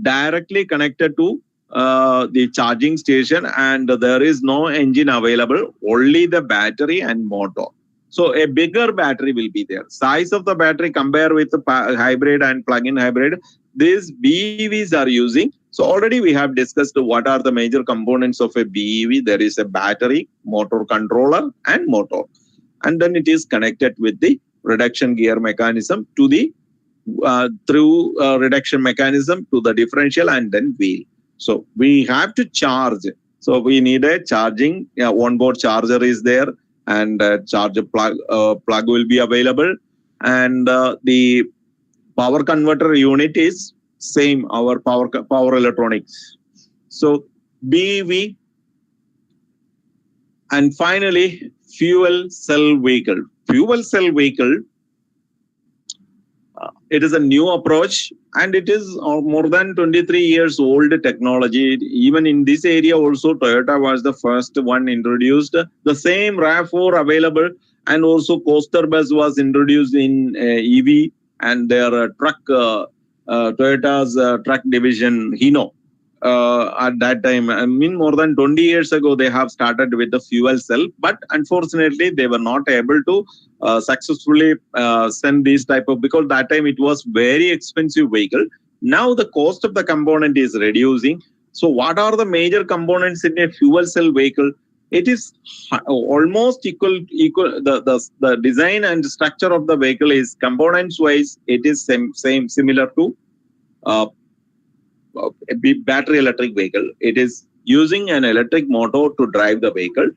directly connected to the charging station, and there is no engine available, only the battery and motor. So a bigger battery will be there. Size of the battery compared with the hybrid and plug-in hybrid, these BEVs are using. So already we have discussed what are the major components of a BEV. There is a battery, motor controller, and motor. And then it is connected with the reduction gear mechanism to the through reduction mechanism to the differential and then wheel. So we have to charge. So we need a charging, onboard charger is there, and charger plug will be available, and the power converter unit is same, our power electronics. So BEV, and finally fuel cell vehicle. Fuel cell vehicle, it is a new approach, and it is more than 23 years old technology. Even in this area also, Toyota was the first one introduced. The same RAV4 available, and also Coaster Bus was introduced in EV, and their truck, Toyota's truck division, Hino. At that time, I mean more than 20 years ago, they have started with the fuel cell, but unfortunately they were not able to successfully send these type of, because that time it was very expensive vehicle. Now the cost of the component is reducing. So what are the major components in a fuel cell vehicle? It is almost equal. The design and structure of the vehicle is components wise, it is similar to a battery electric vehicle. It is using an electric motor to drive the vehicle,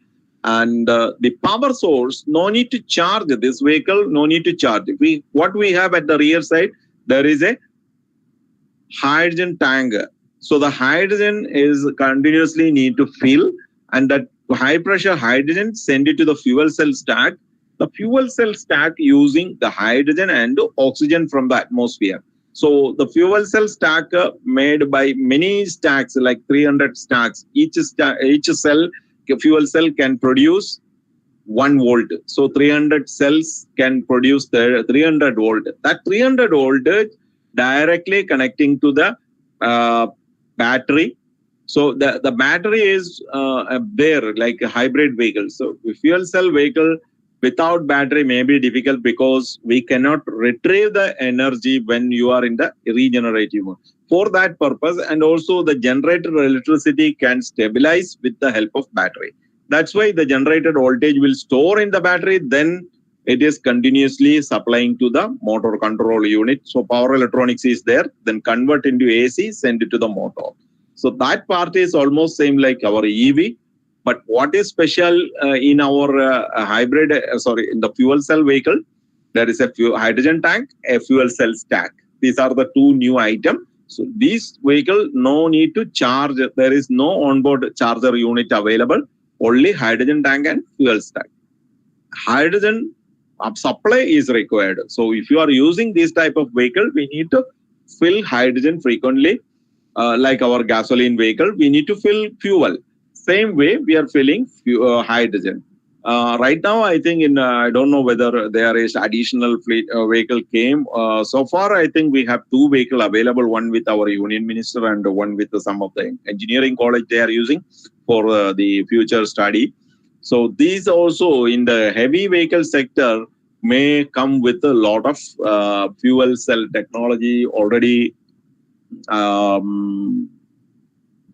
and the power source, no need to charge this vehicle, no need to charge. What we have at the rear side, there is a hydrogen tank. So the hydrogen is continuously need to fill, and that high pressure hydrogen, send it to the fuel cell stack. The fuel cell stack using the hydrogen and oxygen from the atmosphere. So the fuel cell stack made by many stacks, like 300 stacks. Each cell, fuel cell can produce 1 volt. So 300 cells can produce the 300 volt. That 300 voltage directly connecting to the battery. So the battery is there like a hybrid vehicle. So a fuel cell vehicle without battery may be difficult because we cannot retrieve the energy when you are in the regenerative mode. For that purpose, and also the generated electricity can stabilize with the help of battery. That's why the generated voltage will store in the battery, then it is continuously supplying to the motor control unit. So power electronics is there, then convert into AC, send it to the motor. So that part is almost same like our EV. But what is special in our hybrid, in the fuel cell vehicle, there is a hydrogen tank, a fuel cell stack. These are the two new items. So this vehicle, no need to charge. There is no onboard charger unit available. Only hydrogen tank and fuel stack. Hydrogen supply is required. So if you are using this type of vehicle, we need to fill hydrogen frequently. Like our gasoline vehicle, we need to fill fuel. Same way, we are filling hydrogen. Right now, I think I don't know whether there is additional fleet vehicle came. So far, I think we have 2 vehicles available, one with our union minister and one with some of the engineering college they are using for the future study. So these also in the heavy vehicle sector may come with a lot of fuel cell technology already.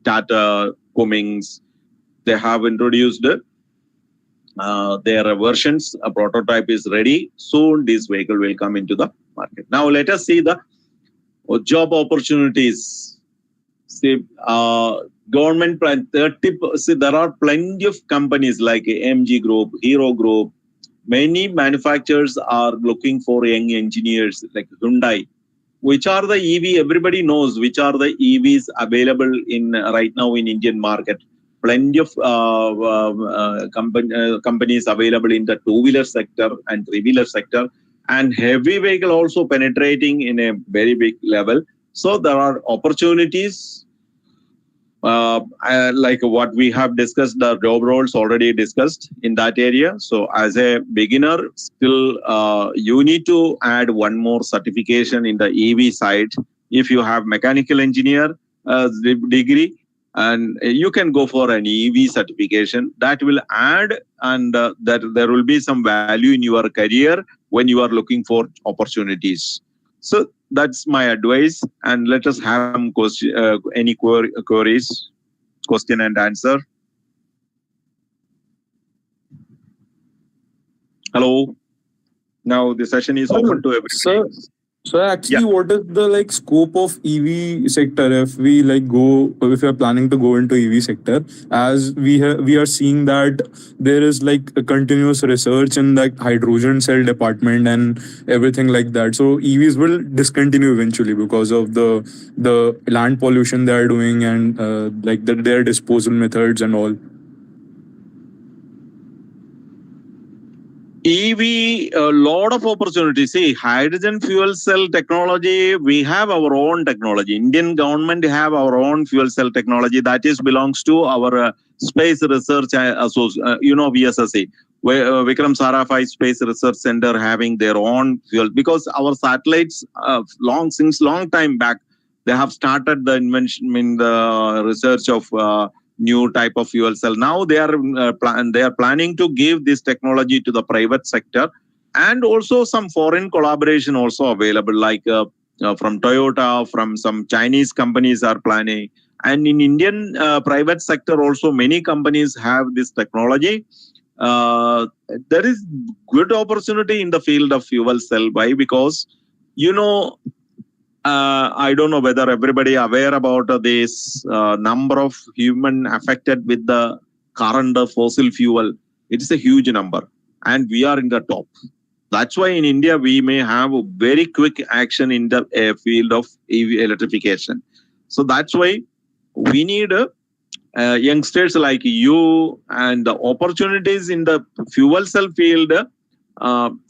Tata, Cummins, they have introduced their versions. A prototype is ready. Soon this vehicle will come into the market. Now let us see the job opportunities. See, government plan 30. See, there are plenty of companies like MG Group, Hero Group. Many manufacturers are looking for young engineers like Hyundai. Which are the EV? Everybody knows which are the EVs available in right now in Indian market. Plenty of companies available in the two-wheeler sector and three-wheeler sector, and heavy vehicle also penetrating in a very big level. So there are opportunities. Like what we have discussed, the job roles already discussed in that area. So as a beginner, still you need to add one more certification in the EV side. If you have mechanical engineer degree, and you can go for an EV certification that will add, and that there will be some value in your career when you are looking for opportunities. So that's my advice, and let us have some any queries, question and answer. Hello. Now the session is open to everybody. So actually, what is the scope of EV sector if we if we are planning to go into EV sector, as we are seeing that there is a continuous research in the hydrogen cell department and everything like that. So EVs will discontinue eventually because of the land pollution they are doing and their disposal methods and all. EV, a lot of opportunities. See, hydrogen fuel cell technology, we have our own technology. Indian government have our own fuel cell technology that belongs to our Space Research VSSC, where Vikram Sarabhai Space Research Center having their own fuel, because our satellites since long time back, they have started the invention in the research of new type of fuel cell. Now they are planning to give this technology to the private sector, and also some foreign collaboration also available, like from Toyota, from some Chinese companies are planning, and in Indian private sector also many companies have this technology. There is good opportunity in the field of fuel cell. Why? Because I don't know whether everybody aware about this number of human affected with the current of fossil fuel. It is a huge number, and we are in the top. That's why in India we may have a very quick action in the field of EV electrification. So that's why we need youngsters like you and the opportunities in the fuel cell field,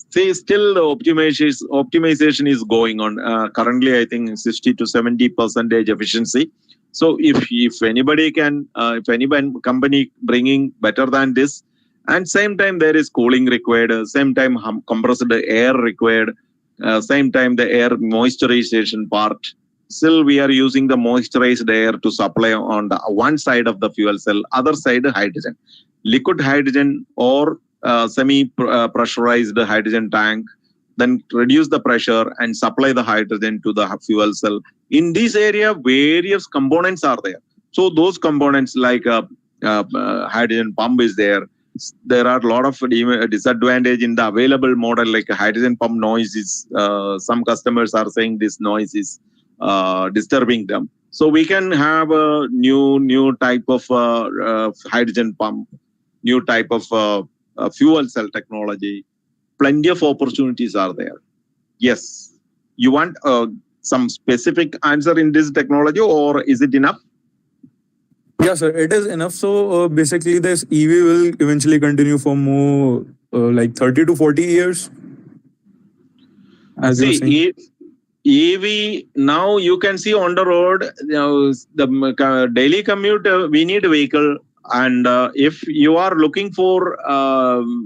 say still the optimization is going on. Currently, I think 60 to 70% efficiency. So if anybody can, if any company bringing better than this, and same time there is cooling required, same time compressed air required, same time the air moisturization part. Still we are using the moisturized air to supply on the one side of the fuel cell, other side hydrogen, liquid hydrogen or semi-pressurized hydrogen tank, then reduce the pressure and supply the hydrogen to the fuel cell. In this area, various components are there. So those components like hydrogen pump is there. There are a lot of disadvantage in the available model, like a hydrogen pump noise is, some customers are saying this noise is disturbing them. So we can have a new type of hydrogen pump, new type of fuel cell technology. Plenty of opportunities are there. Yes. You want some specific answer in this technology, or is it enough? Yeah, sir, it is enough. So basically, this EV will eventually continue for more like 30 to 40 years. As you were saying. EV, now you can see on the road, the daily commute, we need a vehicle. And if you are looking for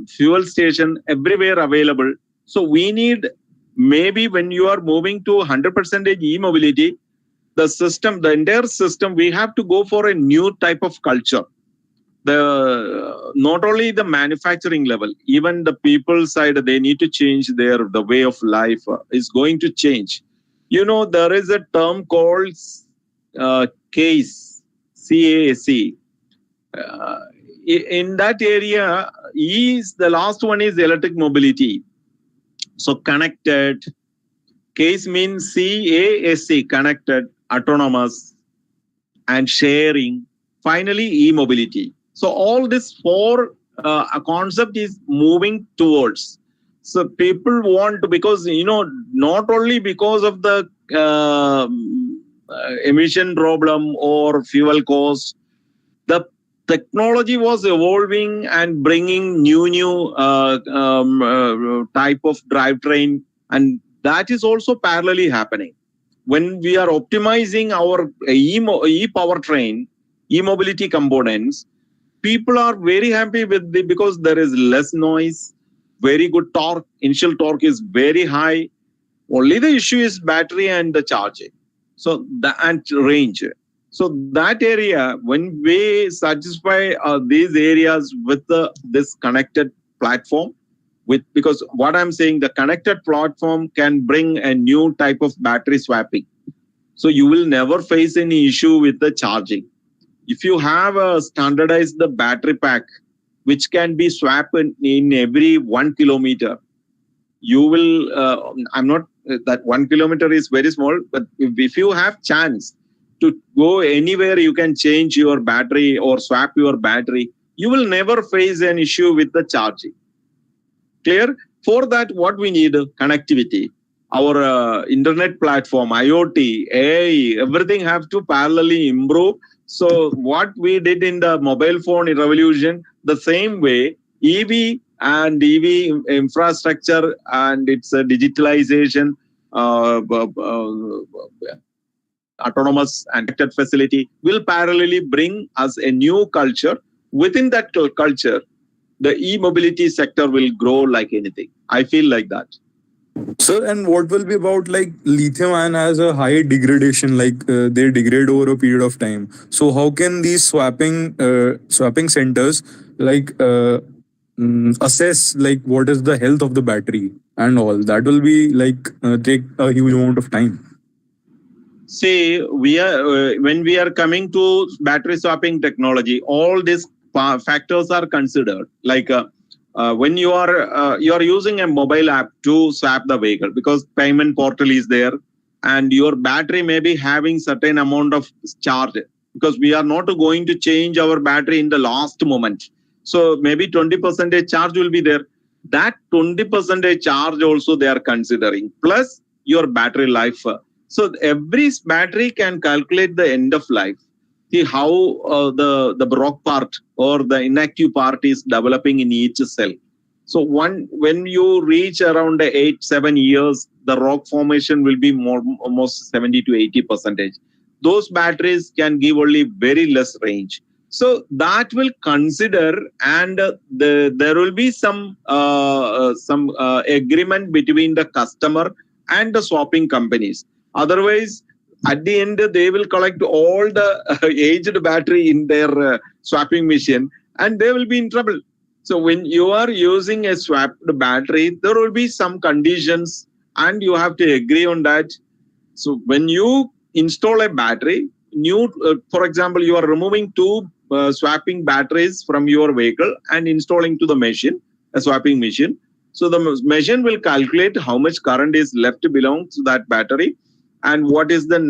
fuel station everywhere available, so we need, maybe when you are moving to 100% e-mobility, the system, the entire system, we have to go for a new type of culture. Not only the manufacturing level, even the people side, they need to change the way of life is going to change. You know, there is a term called CASE, CASE. In that area, the last one is electric mobility. So connected, CASE means CASE, connected, autonomous, and sharing. Finally, e-mobility. So all this four concept is moving towards. So people want to, because, you know, not only because of the emission problem or fuel cost, the technology was evolving and bringing new type of drivetrain, and that is also parallelly happening. When we are optimizing our e-powertrain, e-mobility components, people are very happy with it because there is less noise, very good torque, initial torque is very high. Only the issue is battery and the charging. So and range. So that area, when we satisfy these areas with this connected platform, because what I'm saying, the connected platform can bring a new type of battery swapping. So you will never face any issue with the charging. If you have a standardized battery pack, which can be swapped in every 1 kilometer, you will, I'm not, that 1 kilometer is very small, but if you have chance to go anywhere, you can change your battery or swap your battery, you will never face an issue with the charging. Clear? For that, what we need? Connectivity. Our internet platform, IoT, AI, everything have to parallelly improve. So what we did in the mobile phone revolution, the same way, EV and EV infrastructure and its digitalization, autonomous and connected facility will parallelly bring us a new culture. Within that culture, the e-mobility sector will grow like anything. I feel like that. Sir, and what will be about like lithium ion has a high degradation, like they degrade over a period of time. So how can these swapping centers like assess like what is the health of the battery and all? That will be like take a huge amount of time. See, we are when we are coming to battery swapping technology, all these factors are considered. Like when you are using a mobile app to swap the vehicle, because payment portal is there, and your battery may be having certain amount of charge, because we are not going to change our battery in the last moment. So maybe 20% charge will be there. That 20% charge also they are considering, plus your battery life. So every battery can calculate the end of life. see how the rock part or the inactive part is developing in each cell. So when you reach around 7 years, the rock formation will be almost 70 to 80%. Those batteries can give only very less range. So that will consider, and there will be some agreement between the customer and the swapping companies. Otherwise, at the end, they will collect all the aged battery in their swapping machine, and they will be in trouble. So when you are using a swapped battery, there will be some conditions, and you have to agree on that. So when you install a battery, for example, you are removing two swapping batteries from your vehicle and installing to the machine, a swapping machine. So the machine will calculate how much current is left belongs to that battery and what is the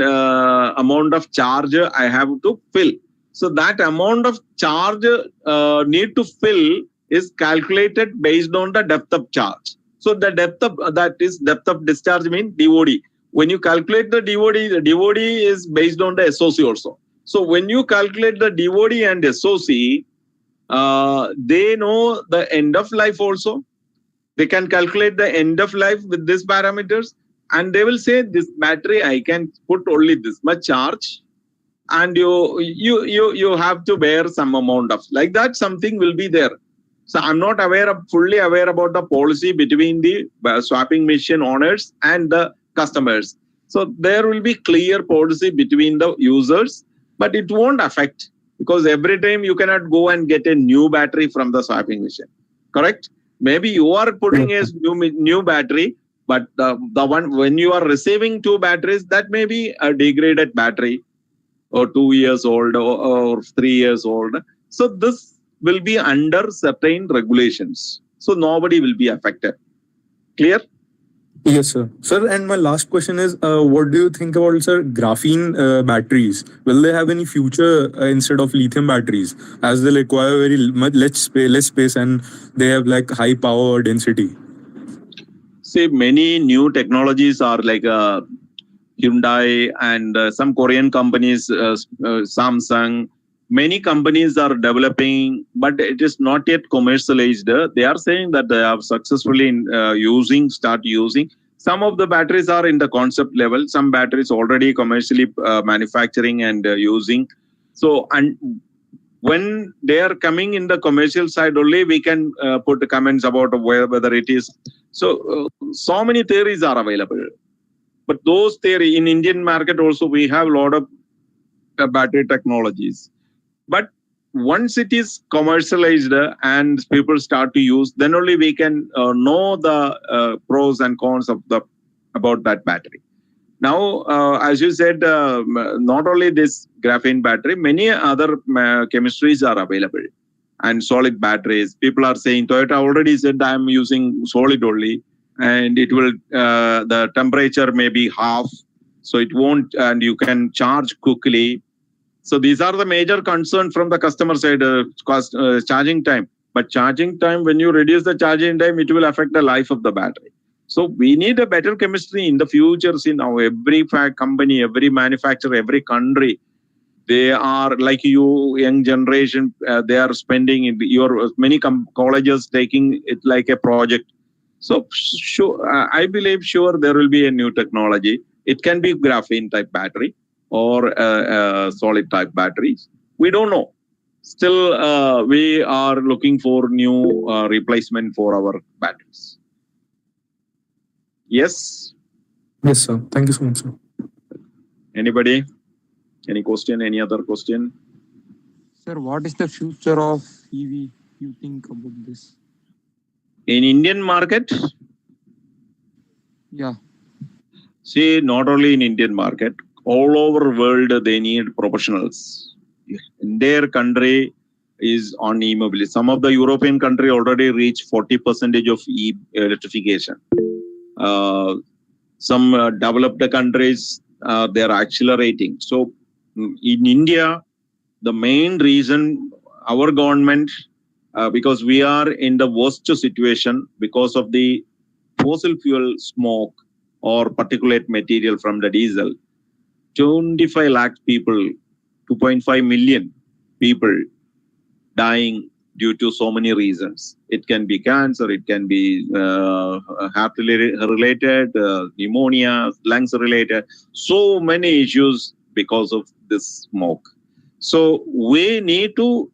amount of charge I have to fill. So that amount of charge need to fill is calculated based on the depth of charge. So the depth of discharge means DOD. When you calculate the DOD is based on the SOC also. So when you calculate the DOD and SOC, they know the end of life also. They can calculate the end of life with these parameters, and they will say this battery I can put only this much charge, and you have to bear some amount of like that. Something will be there. So I'm not fully aware about the policy between the swapping machine owners and the customers. So there will be clear policy between the users, but it won't affect, because every time you cannot go and get a new battery from the swapping machine. Correct? Maybe you are putting a new battery, but the one when you are receiving two batteries, that may be a degraded battery or 2 years old or 3 years old. So this will be under certain regulations. So nobody will be affected. Clear? Yes, sir. Sir, and my last question is, what do you think about, sir, graphene batteries? Will they have any future instead of lithium batteries, as they require very much less space and they have like high power density? See, many new technologies are like Hyundai and some Korean companies, Samsung. Many companies are developing, but it is not yet commercialized. They are saying that they have successfully start using. Some of the batteries are in the concept level. Some batteries already commercially manufacturing and using. So, and when they are coming in the commercial side only, we can put the comments about whether it is. So, so many theories are available. But those theories in Indian market also, we have a lot of battery technologies. But once it is commercialized and people start to use, then only we can know the pros and cons of about that battery. Now, as you said, not only this graphene battery, many other chemistries are available, and solid batteries. People are saying Toyota already said I am using solid only, and it will the temperature may be half, so it won't, and you can charge quickly. So these are the major concerns from the customer side, charging time. But charging time, when you reduce the charging time, it will affect the life of the battery. So we need a better chemistry in the future. See, now every company, every manufacturer, every country, they are like you, young generation, they are spending in many colleges taking it like a project. So I believe sure there will be a new technology. It can be graphene type battery or solid type batteries. We don't know. Still, we are looking for new replacement for our batteries. Yes? Yes, sir. Thank you so much, sir. Anybody? Any question? Any other question? Sir, what is the future of EV? You think about this? In Indian market? Yeah. See, not only in Indian market, all over world they need professionals. In their country is on e-mobility. Some of the European country already reached 40% of electrification. Some developed countries, they are accelerating. So in India, the main reason our government, because we are in the worst situation because of the fossil fuel smoke or particulate material from the diesel, 25 lakh people 2.5 million people dying due to so many reasons. It can be cancer, it can be heart related, pneumonia, lungs related, so many issues because of this smoke. So we need to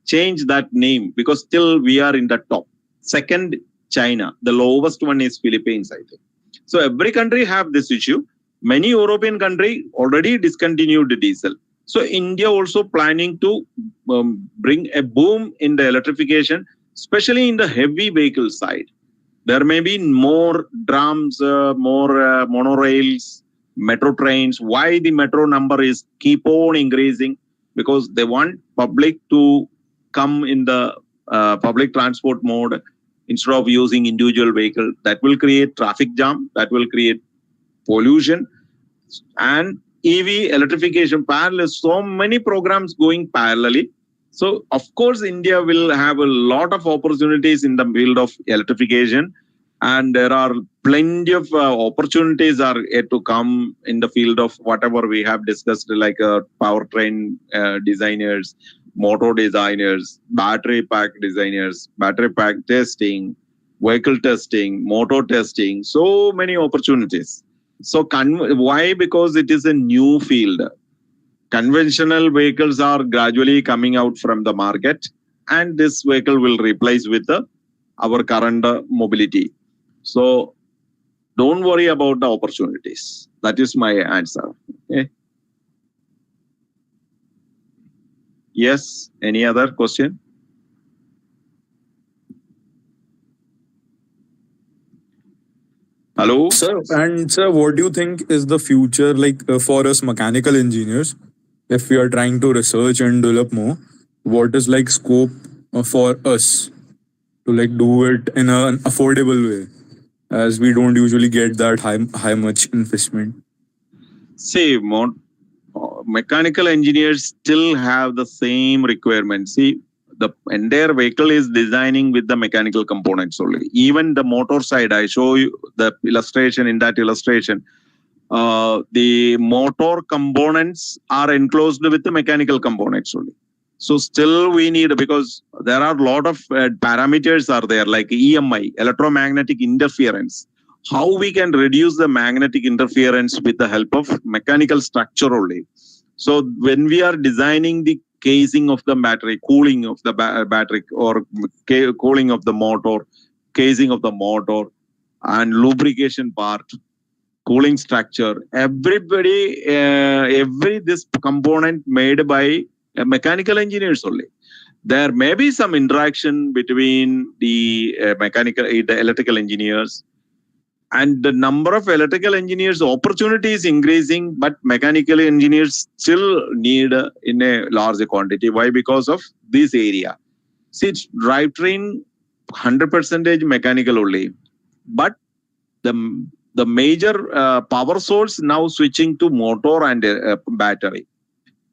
change that name because still we are in the top. Second, China. The lowest one is Philippines, I think. So every country have this issue. Many European country already discontinued diesel. So India also planning to bring a boom in the electrification, especially in the heavy vehicle side. There may be more drums, more monorails, metro trains. Why the metro number is keep on increasing? Because they want public to come in the public transport mode instead of using individual vehicle. That will create traffic jam, that will create pollution, and EV electrification parallel, so many programs going parallelly. So of course, India will have a lot of opportunities in the field of electrification, and there are plenty of opportunities are yet to come in the field of whatever we have discussed, like powertrain designers, motor designers, battery pack designers, battery pack testing, vehicle testing, motor testing, so many opportunities. So why? Because it is a new field. Conventional vehicles are gradually coming out from the market, and this vehicle will replace with our current mobility. So don't worry about the opportunities. That is my answer. Okay. Yes. Any other question? Hello? Sir, and sir, what do you think is the future like for us mechanical engineers? If we are trying to research and develop more, what is like scope for us to like do it in an affordable way, as we don't usually get that high much investment? See, mechanical engineers still have the same requirements. See, the entire vehicle is designing with the mechanical components only. Even the motor side, I show you the illustration. In that illustration, the motor components are enclosed with the mechanical components only. So still we need, because there are a lot of parameters are there, like EMI, electromagnetic interference. How we can reduce the magnetic interference with the help of mechanical structure only. So when we are designing the casing of the battery, cooling of the battery, or cooling of the motor, casing of the motor, and lubrication part, cooling structure, everybody, this component made by mechanical engineers only. There may be some interaction between the the electrical engineers, and the number of electrical engineers opportunity is increasing, but mechanical engineers still need in a large quantity. Why? Because of this area. See, drivetrain 100% mechanical only, but the major power source now switching to motor and battery.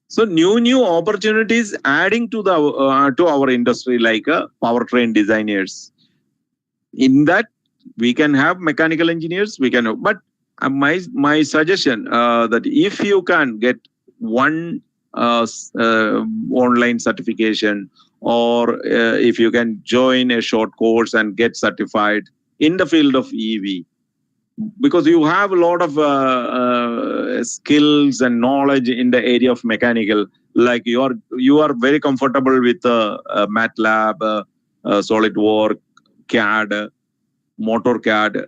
So new opportunities adding to the to our industry, like powertrain designers. In that, we can have mechanical engineers. We can, but my suggestion that if you can get one online certification, or if you can join a short course and get certified in the field of EV, because you have a lot of skills and knowledge in the area of mechanical, like you are very comfortable with MATLAB, SolidWorks, CAD, MotorCAD.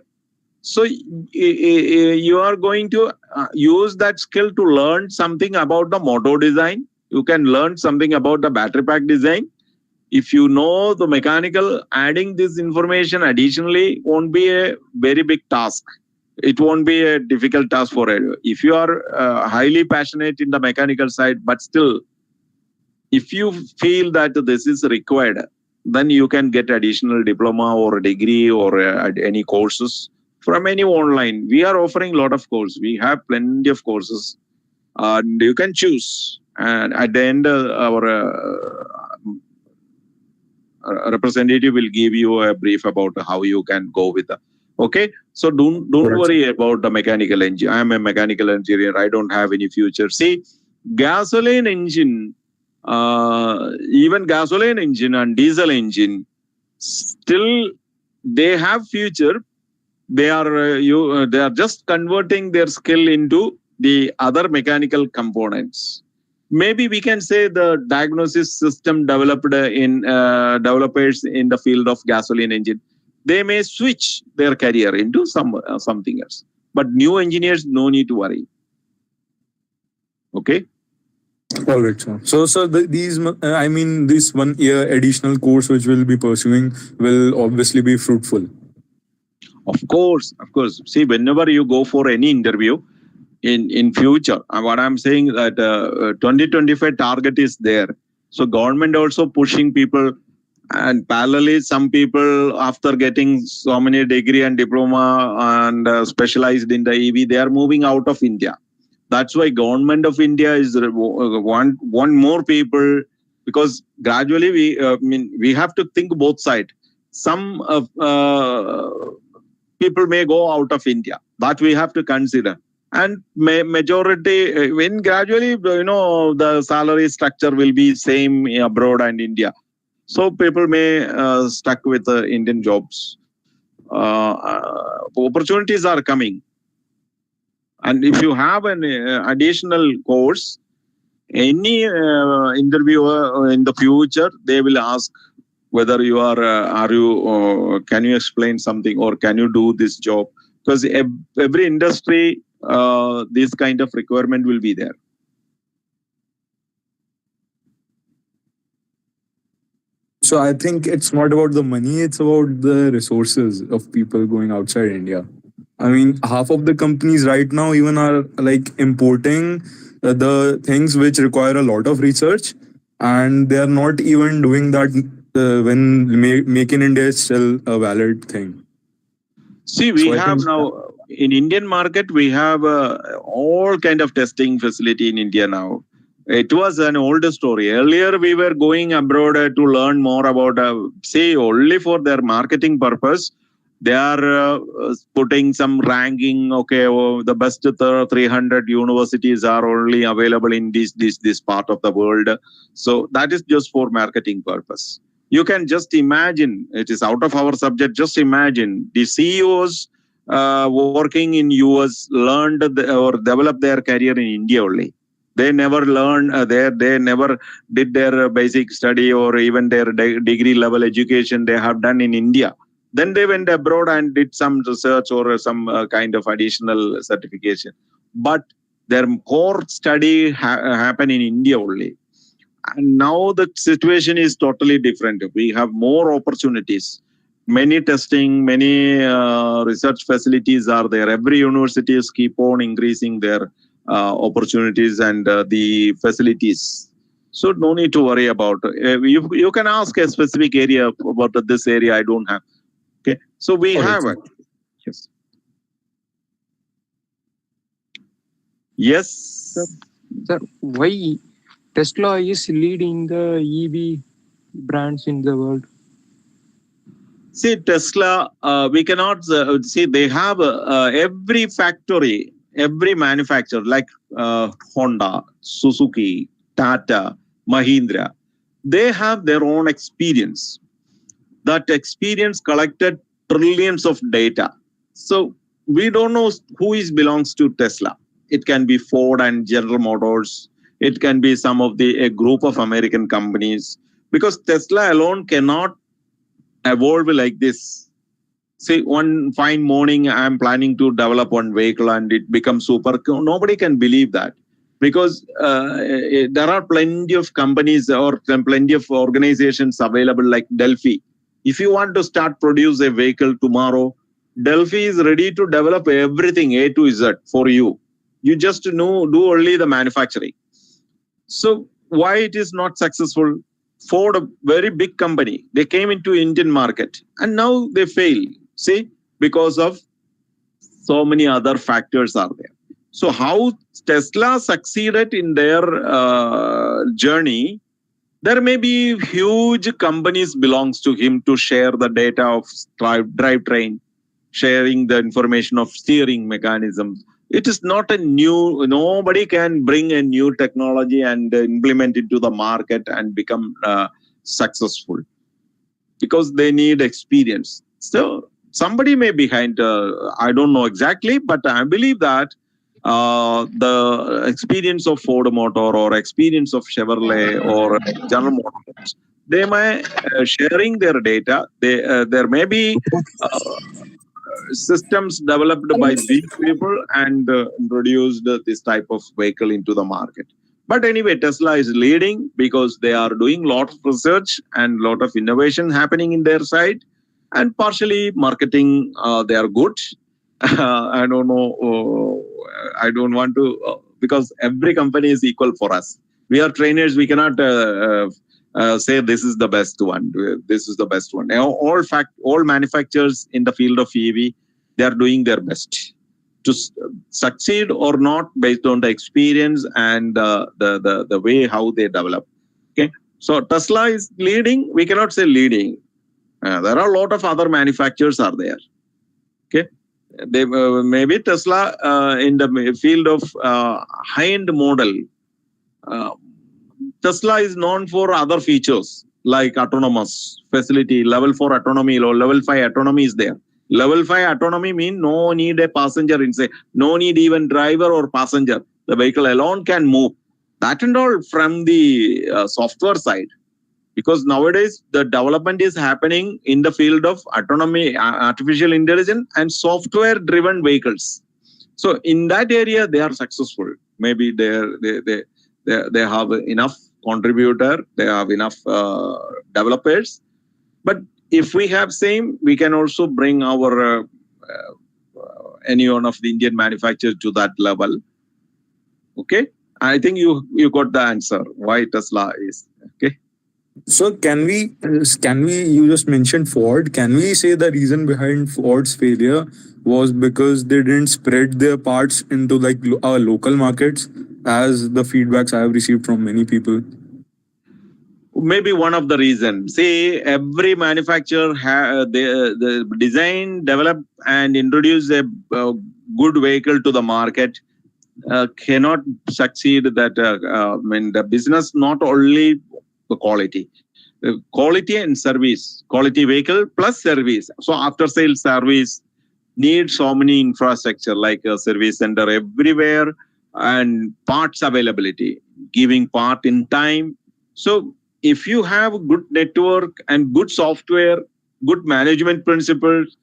So you are going to use that skill to learn something about the motor design. You can learn something about the battery pack design. If you know the mechanical, adding this information additionally won't be a very big task. It won't be a difficult task for you. If you are highly passionate in the mechanical side, but still, if you feel that this is required, then you can get additional diploma or a degree or any courses from any online. We are offering a lot of courses. We have plenty of courses, and you can choose. And at the end, our representative will give you a brief about how you can go with that. Okay, so don't worry about the mechanical engineer. I am a mechanical engineer. I don't have any future. See, gasoline engine, even gasoline engine and diesel engine, still they have future. They are they are just converting their skill into the other mechanical components. Maybe we can say the diagnosis system developed in developers in the field of gasoline engine, they may switch their career into something else. But new engineers, no need to worry. Okay. All right, sir. So, sir, I mean, this 1 year additional course which we'll be pursuing will obviously be fruitful. Of course. See, whenever you go for any interview in future, what I'm saying that 2025 target is there. So government also pushing people, and parallelly some people after getting so many degree and diploma and specialized in the EV, they are moving out of India. That's why government of India is want more people, because gradually we have to think both sides. Some people may go out of India. That we have to consider. And majority, when gradually, the salary structure will be same abroad and India. So people may stuck with Indian jobs. Opportunities are coming. And if you have an additional course, any interviewer in the future, they will ask whether you can you explain something, or can you do this job? Because every industry, this kind of requirement will be there. So I think it's not about the money, it's about the resources of people going outside India. I mean, half of the companies right now even are like importing the things which require a lot of research, and they are not even doing that when Make in India is still a valid thing. See, we have now in Indian market, we have all kind of testing facility in India now. It was an older story. Earlier, we were going abroad to learn more about, say, only for their marketing purpose. They are putting some ranking. Okay, the best 300 universities are only available in this part of the world. So that is just for marketing purpose. You can just imagine, it is out of our subject. Just imagine the CEOs working in US learned or developed their career in India only. They never learned they never did their basic study or even their degree level education they have done in India. Then they went abroad and did some research or some kind of additional certification. But their core study happened in India only. And now the situation is totally different. We have more opportunities. Many testing, many research facilities are there. Every universities keep on increasing their opportunities and the facilities. So no need to worry about. You can ask a specific area about this area. I don't have. Okay, so we have it. Yes. Yes. Sir, why Tesla is leading the EV brands in the world? See, Tesla, we cannot see, they have every factory, every manufacturer like Honda, Suzuki, Tata, Mahindra, they have their own experience. That experience collected trillions of data. So we don't know who belongs to Tesla. It can be Ford and General Motors. It can be some of a group of American companies, because Tesla alone cannot evolve like this. Say one fine morning, I'm planning to develop one vehicle and it becomes super. Nobody can believe that, because there are plenty of companies or plenty of organizations available like Delphi. If you want to start produce a vehicle tomorrow, Delphi is ready to develop everything A to Z for you. You just do only the manufacturing. So why it is not successful? Ford, a very big company, they came into Indian market and now they fail. See, because of so many other factors are there. So how Tesla succeeded in their journey, there may be huge companies belongs to him to share the data of drivetrain, sharing the information of steering mechanisms, It is not a new, nobody can bring a new technology and implement it to the market and become successful, because they need experience. So somebody may be behind, I don't know exactly, but I believe that the experience of Ford Motor or experience of Chevrolet or General Motors, they may sharing their data. There may be systems developed by these people and introduced this type of vehicle into the market. But anyway, Tesla is leading because they are doing a lot of research and a lot of innovation happening in their side, and partially marketing, they are good. I don't know. I don't want to, because every company is equal for us. We are trainers. We cannot say this is the best one. This is the best one. All manufacturers in the field of EV, they are doing their best to succeed or not based on the experience and the way how they develop. Okay, so Tesla is leading. We cannot say leading. There are a lot of other manufacturers are there. Okay, they maybe Tesla in the field of high-end model. Tesla is known for other features like autonomous facility, level 4 autonomy or level 5 autonomy is there. Level 5 autonomy means no need a passenger inside, no need even driver or passenger. The vehicle alone can move. That and all from the software side. Because nowadays the development is happening in the field of autonomy, artificial intelligence and software driven vehicles. So in that area, they are successful. Maybe they have enough contributor, they have enough developers. But if we have same, we can also bring our any one of the Indian manufacturers to that level. Okay, I think you got the answer why Tesla is okay. So can we, you just mentioned Ford, can we say the reason behind Ford's failure was because they didn't spread their parts into like our local markets, as the feedbacks I have received from many people? Maybe one of the reasons. See, every manufacturer the design, develop and introduce a good vehicle to the market cannot succeed. That I mean, the business not only the quality and service, quality vehicle plus service. So after sales service need so many infrastructure like a service center everywhere and parts availability, giving part in time. So if you have good network and good software, good management principles,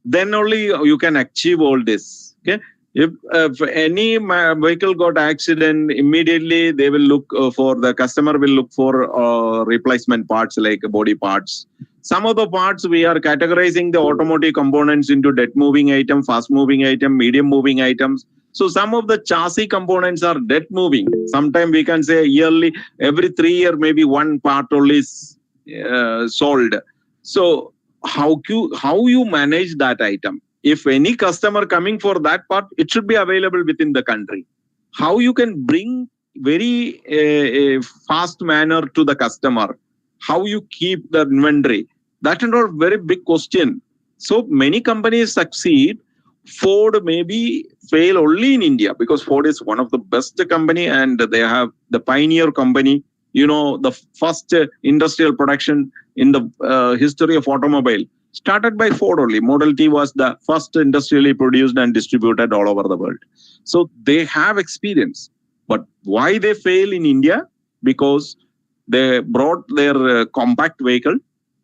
then only you can achieve all this. Okay. If any vehicle got accident, immediately they will look for, the customer will look for replacement parts like body parts. Some of the parts we are categorizing the automotive components into dead moving item, fast moving item, medium moving items. So some of the chassis components are dead moving. Sometimes we can say yearly, every 3 years, maybe one part only is sold. So how you manage that item? If any customer coming for that part, it should be available within the country. How you can bring very fast manner to the customer? How you keep the inventory? That is a very big question. So many companies succeed. Ford maybe fail only in India because Ford is one of the best company and they have the pioneer company. You know, the first industrial production in the history of automobile started by Ford only. Model T was the first industrially produced and distributed all over the world. So they have experience. But why they fail in India? Because they brought their compact vehicle.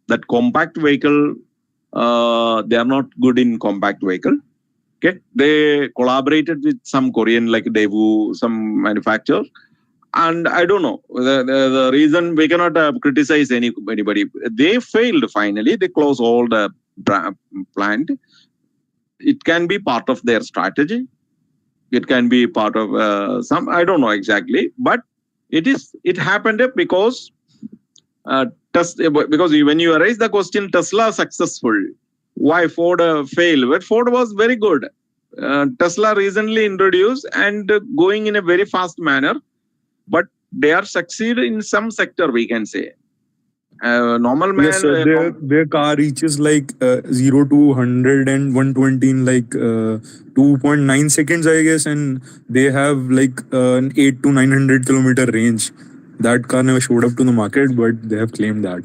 That compact vehicle, they are not good in compact vehicle. Okay, they collaborated with some Korean like Daewoo, some manufacturer. And I don't know the reason. We cannot criticize anybody. They failed finally. They closed all the plant. It can be part of their strategy. It can be part of some. I don't know exactly, but it happened because because when you raise the question, Tesla successful. Why Ford failed? But Ford was very good. Tesla recently introduced and going in a very fast manner. But they are succeeding in some sector, we can say. normal man. Yes, sir. Their car reaches like 0 to 100 and 120 in like 2.9 seconds, I guess, and they have like an 8 to 900 kilometer range. That car never showed up to the market, but they have claimed that.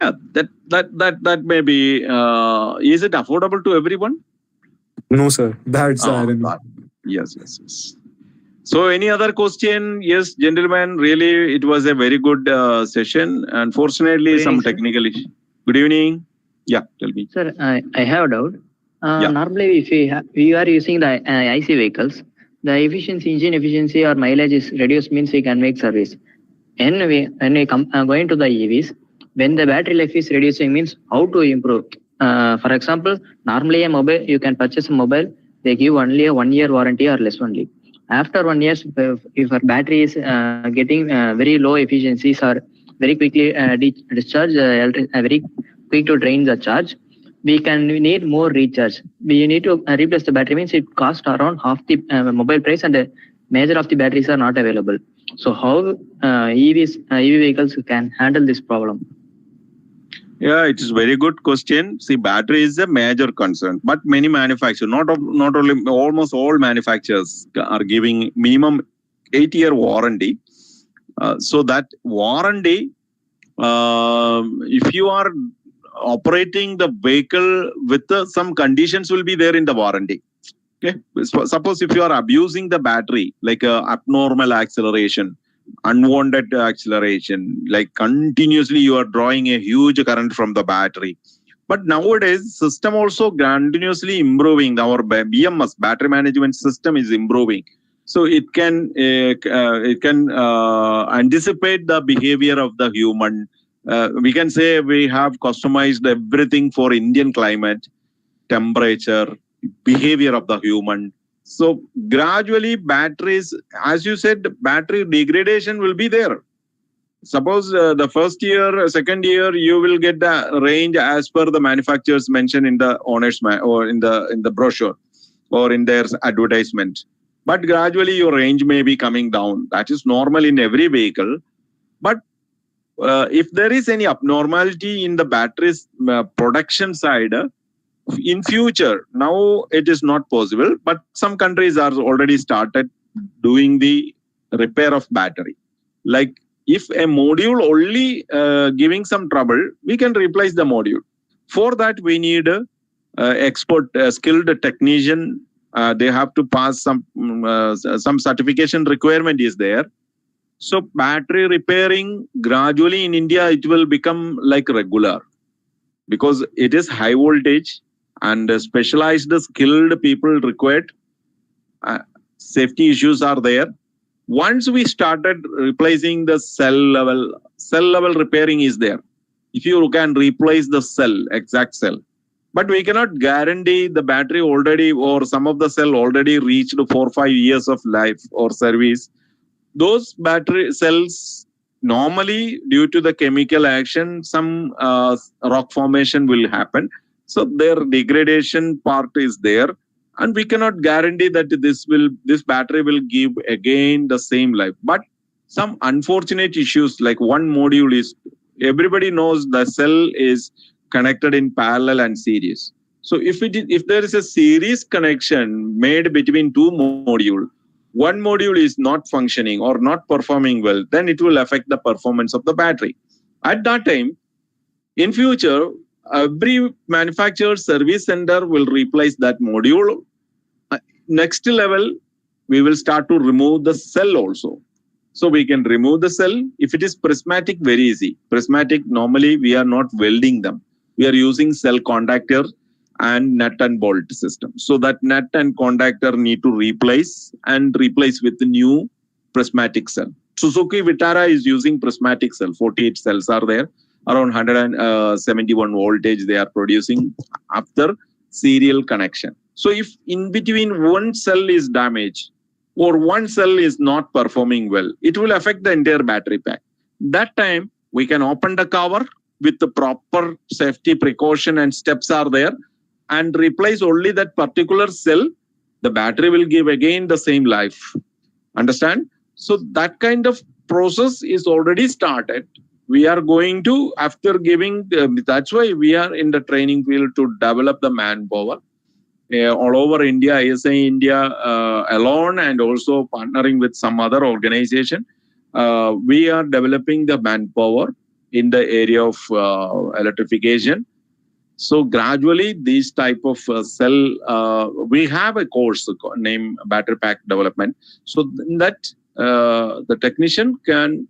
Yeah, that may be. Is it affordable to everyone? No, sir. That's the Ah, irony. yes. So, any other question? Yes, gentlemen. Really, it was a very good session. Unfortunately, Good some evening, sir. technical issue. Good evening. Yeah, tell me. Sir, I have a doubt. Yeah. Normally, if we are using the IC vehicles, the engine efficiency or mileage is reduced means we can make service. When we come going to the EVs, when the battery life is reducing means how to improve. For example, normally a mobile you can purchase a mobile, they give only a 1 year warranty or less only. After 1 year, if our battery is getting very low efficiencies or very quickly discharge, very quick to drain the charge, we need more recharge. We need to replace the battery means it costs around half the mobile price, and major of the batteries are not available. So how EV vehicles can handle this problem? Yeah, it is very good question. See, battery is a major concern, but many manufacturers, not only, almost all manufacturers are giving minimum 8-year warranty. So that warranty, if you are operating the vehicle with some conditions will be there in the warranty. Okay, so suppose if you are abusing the battery, like abnormal acceleration, unwanted acceleration, like continuously you are drawing a huge current from the battery. But nowadays, system also continuously improving. Our BMS, battery management system, is improving. So it can anticipate the behavior of the human. We can say we have customized everything for Indian climate, temperature, behavior of the human. So gradually batteries, as you said, battery degradation will be there. Suppose the first year, second year, you will get the range as per the manufacturers mentioned in the owner's or in the brochure or in their advertisement. But gradually your range may be coming down. That is normal in every vehicle. But if there is any abnormality in the batteries production side, in future, now it is not possible, but some countries are already started doing the repair of battery. Like if a module only giving some trouble, we can replace the module. For that, we need expert, skilled technician. They have to pass some certification requirement is there. So battery repairing gradually in India, it will become like regular because it is high voltage and specialized skilled people required. Safety issues are there. Once we started replacing the cell level repairing is there. If you can replace the cell, exact cell, but we cannot guarantee the battery already or some of the cell already reached 4 or 5 years of life or service. Those battery cells normally due to the chemical action, some rock formation will happen. So their degradation part is there. And we cannot guarantee that this battery will give again the same life. But some unfortunate issues like one module is, everybody knows the cell is connected in parallel and series. So if there is a series connection made between two modules, one module is not functioning or not performing well, then it will affect the performance of the battery. At that time, in future, every manufacturer service center will replace that module. Next level, we will start to remove the cell also. So we can remove the cell. If it is prismatic, very easy. Prismatic, normally we are not welding them. We are using cell contactor and nut and bolt system. So that nut and contactor need to replace with the new prismatic cell. Suzuki Vitara is using prismatic cell. 48 cells are there. Around 171 voltage they are producing after serial connection. So if in between one cell is damaged or one cell is not performing well, it will affect the entire battery pack. That time we can open the cover with the proper safety precaution and steps are there and replace only that particular cell. The battery will give again the same life. Understand? So that kind of process is already started. we are going to, after giving, that's why we are in the training field to develop the manpower. All over India, ISIEINDIA alone and also partnering with some other organization, we are developing the manpower in the area of electrification. So gradually, these type of cell, we have a course named Battery Pack Development. So that the technician can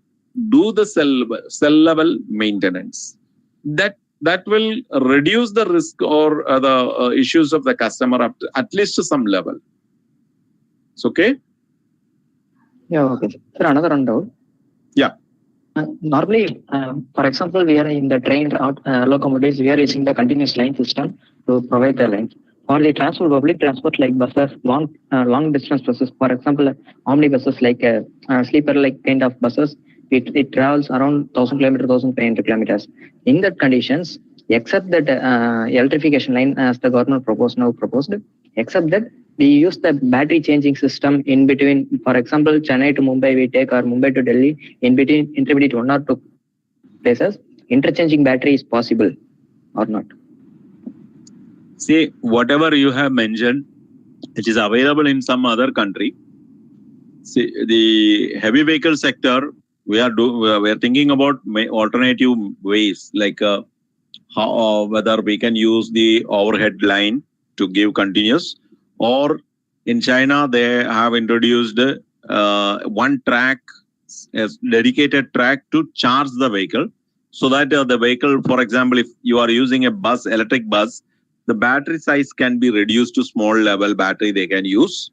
do the cell level maintenance. That will reduce the risk or the issues of the customer up to at least to some level. It's okay? Yeah, okay. Sir, another rundown. Yeah. Normally, for example, we are in the trained locomotives, we are using the continuous line system to provide the lines. For the public transport like buses, long distance buses, for example, omnibuses like sleeper like kind of buses, it travels around 1000 kilometers, 1500 kilometers. In that conditions, except that electrification line as the government proposed, except that we use the battery changing system in between. For example, Chennai to Mumbai we take, or Mumbai to Delhi, in between intermediate 1 or 2 places, interchanging battery is possible or not? See, whatever you have mentioned, it is available in some other country. See, the heavy vehicle sector, we are thinking about alternative ways, like whether we can use the overhead line to give continuous, or in China they have introduced one track, as dedicated track to charge the vehicle, so that the vehicle, for example, if you are using a bus, electric bus, the battery size can be reduced to small level battery they can use.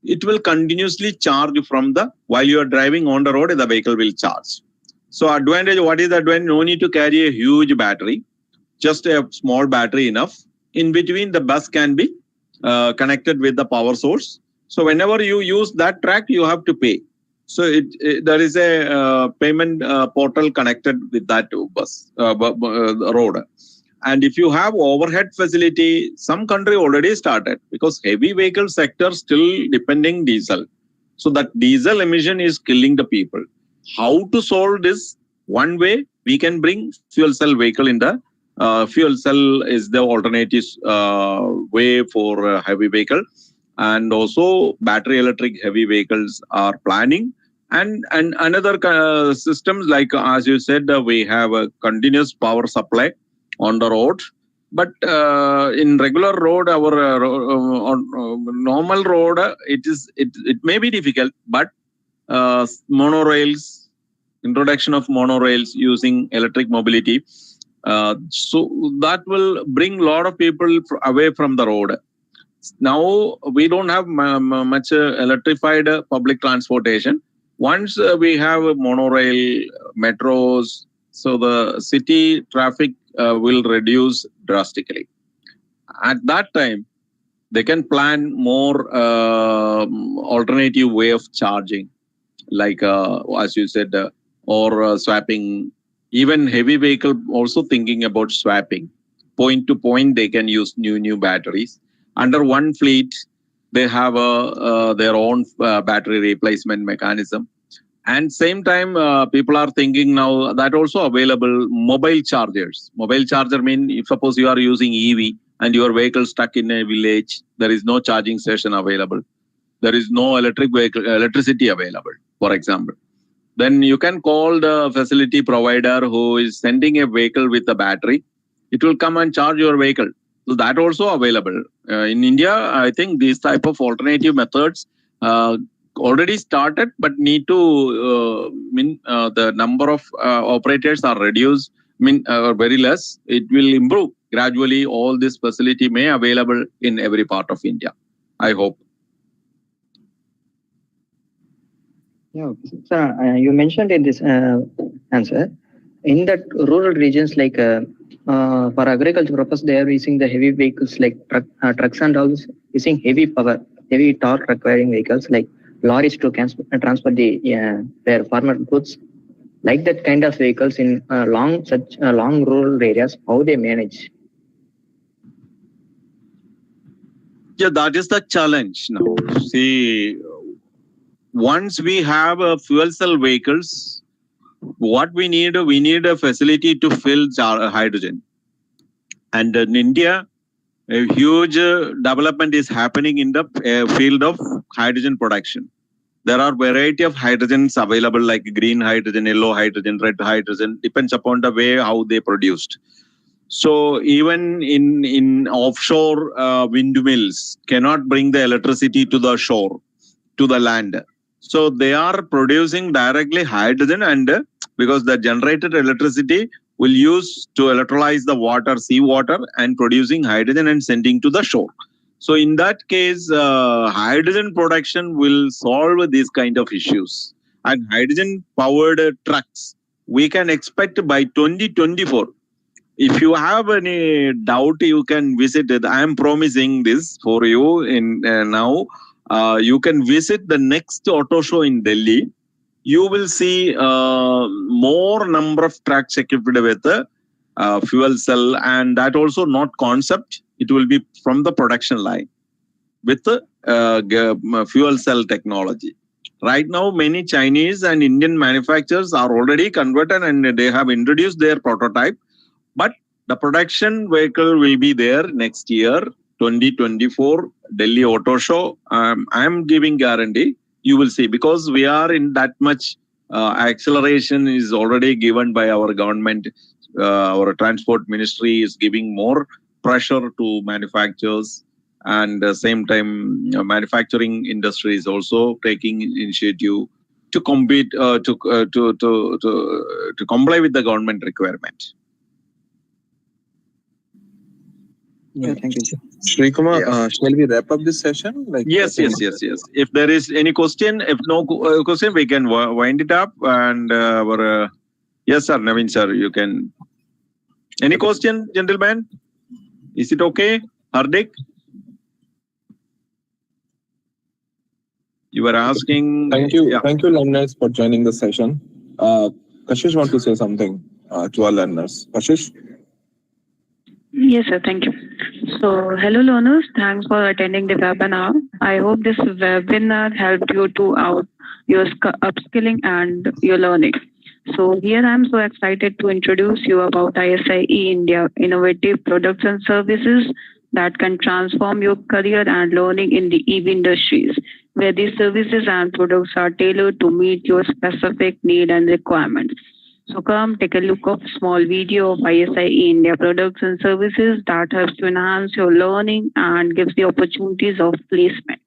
It will continuously charge from while you are driving on the road, the vehicle will charge. So advantage, what is the advantage? No need to carry a huge battery, just a small battery enough. In between, the bus can be connected with the power source. So whenever you use that track, you have to pay. So there is a payment portal connected with that bus road. And if you have overhead facility, some country already started, because heavy vehicle sector still depending diesel. So that diesel emission is killing the people. How to solve this? One way, we can bring fuel cell vehicle in the fuel cell is the alternative way for heavy vehicle. And also battery electric heavy vehicles are planning. And another systems like, as you said, we have a continuous power supply on the road. But in regular road, our normal road, it may be difficult, but monorails, introduction of monorails using electric mobility, so that will bring a lot of people away from the road. Now we don't have much electrified public transportation. Once we have monorail, metros, so the city traffic will reduce drastically. At that time, they can plan more alternative way of charging, like as you said, or swapping. Even heavy vehicle also thinking about swapping. Point to point, they can use new batteries. Under one fleet, they have their own battery replacement mechanism. And same time, people are thinking now that also available mobile chargers. Mobile charger mean, if suppose you are using EV and your vehicle stuck in a village, there is no charging station available. There is no electricity available, for example. Then you can call the facility provider who is sending a vehicle with a battery. It will come and charge your vehicle. So that also available. In India, I think these type of alternative methods already started, but need to the number of operators are reduced, very less. It will improve gradually. All this facility may available in every part of India, I hope. Yeah, sir, you mentioned in this answer, in that rural regions, like for agriculture purpose, they are using the heavy vehicles like trucks and all, using heavy power, heavy torque requiring vehicles like lorries to transport their farmer goods. Like that kind of vehicles in such long rural areas, how they manage? Yeah, that is the challenge now. See, once we have fuel cell vehicles, what we need a facility to fill hydrogen. And in India, a huge development is happening in the field of hydrogen production. There are variety of hydrogens available, like green hydrogen, yellow hydrogen, red hydrogen, depends upon the way how they produced. So even in offshore windmills cannot bring the electricity to the shore, to the land. So they are producing directly hydrogen, and because the generated electricity will use to electrolyze the water, seawater, and producing hydrogen and sending to the shore. So in that case, hydrogen production will solve these kind of issues. And hydrogen powered trucks, we can expect by 2024. If you have any doubt, you can visit it. I am promising this for you in now. You can visit the next auto show in Delhi. You will see more number of trucks equipped with a fuel cell, and that also not concept. It will be from the production line with the fuel cell technology. Right now, many Chinese and Indian manufacturers are already converted and they have introduced their prototype. But the production vehicle will be there next year, 2024, Delhi Auto Show. I am giving guarantee. You will see, because we are in that much acceleration is already given by our government. Our transport ministry is giving more pressure to manufacturers, and same time manufacturing industry is also taking initiative to compete to comply with the government requirement. Yeah, thank you, sir. Shri Kumar, shall we wrap up this session? Yes. If there is any question, if no question, we can wind it up. And yes, sir, Naveen sir, you can. Any question, gentlemen? Is it okay, Hardik? You were asking. Thank you, learners, for joining the session. Kashish want to say something to our learners. Kashish? Yes, sir. Thank you. So, hello learners. Thanks for attending the webinar. I hope this webinar helped you to out your upskilling and your learning. So here I am so excited to introduce you about ISIEINDIA innovative products and services that can transform your career and learning in the EV industries, where these services and products are tailored to meet your specific need and requirements. So come take a look of small video of ISIEINDIA products and services that helps to enhance your learning and gives the opportunities of placement.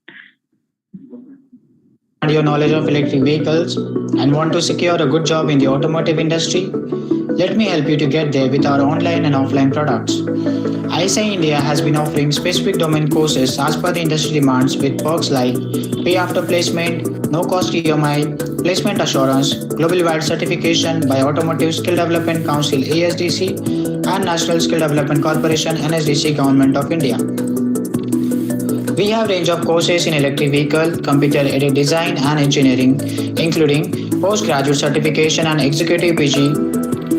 And your knowledge of electric vehicles and want to secure a good job in the automotive industry? Let me help you to get there with our online and offline products. ISIEINDIA has been offering specific domain courses as per the industry demands with perks like pay after placement, no cost EMI, placement assurance, global wide certification by Automotive Skill Development Council ASDC and National Skill Development Corporation NSDC Government of India. We have range of courses in electric vehicle, computer-aided design and engineering, including postgraduate certification and executive PG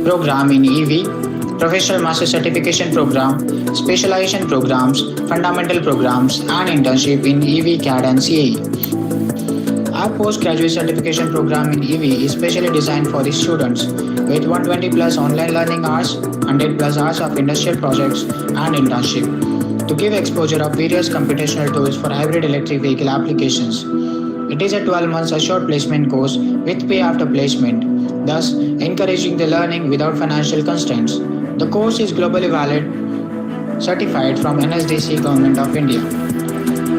program in EV, professional master certification program, specialization programs, fundamental programs, and internship in EV, CAD, and CAE. Our postgraduate certification program in EV is specially designed for the students with 120 plus online learning hours, 100 plus hours of industrial projects and internship to give exposure of various computational tools for hybrid electric vehicle applications. It is a 12 months assured placement course with pay after placement, thus encouraging the learning without financial constraints. The course is globally valid, certified from NSDC Government of India.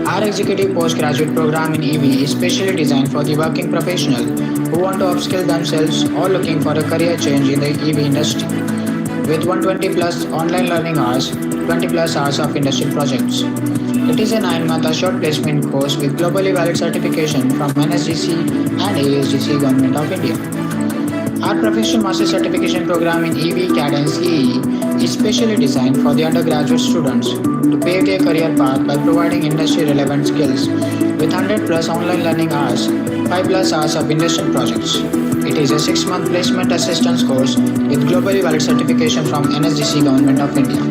Our executive postgraduate program in EV is specially designed for the working professional who want to upskill themselves or looking for a career change in the EV industry. With 120 plus online learning hours, 20 plus hours of industrial projects. It is a 9-month assured placement course with globally valid certification from NSDC and ASDC Government of India. Our professional master certification program in EV, CAD and CAE is specially designed for the undergraduate students to pave their career path by providing industry relevant skills with 100 plus online learning hours, 5 plus hours of industrial projects. It is a 6-month placement assistance course with globally valid certification from NSDC Government of India.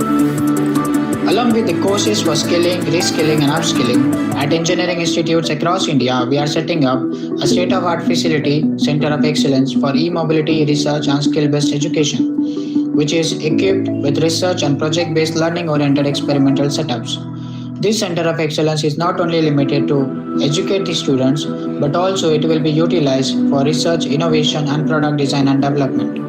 A Along with the courses for skilling, reskilling, and upskilling, at engineering institutes across India, we are setting up a state-of-art facility, Center of Excellence for e-mobility research and skill-based education, which is equipped with research and project-based learning-oriented experimental setups. This Center of Excellence is not only limited to educate the students, but also it will be utilized for research, innovation, and product design and development.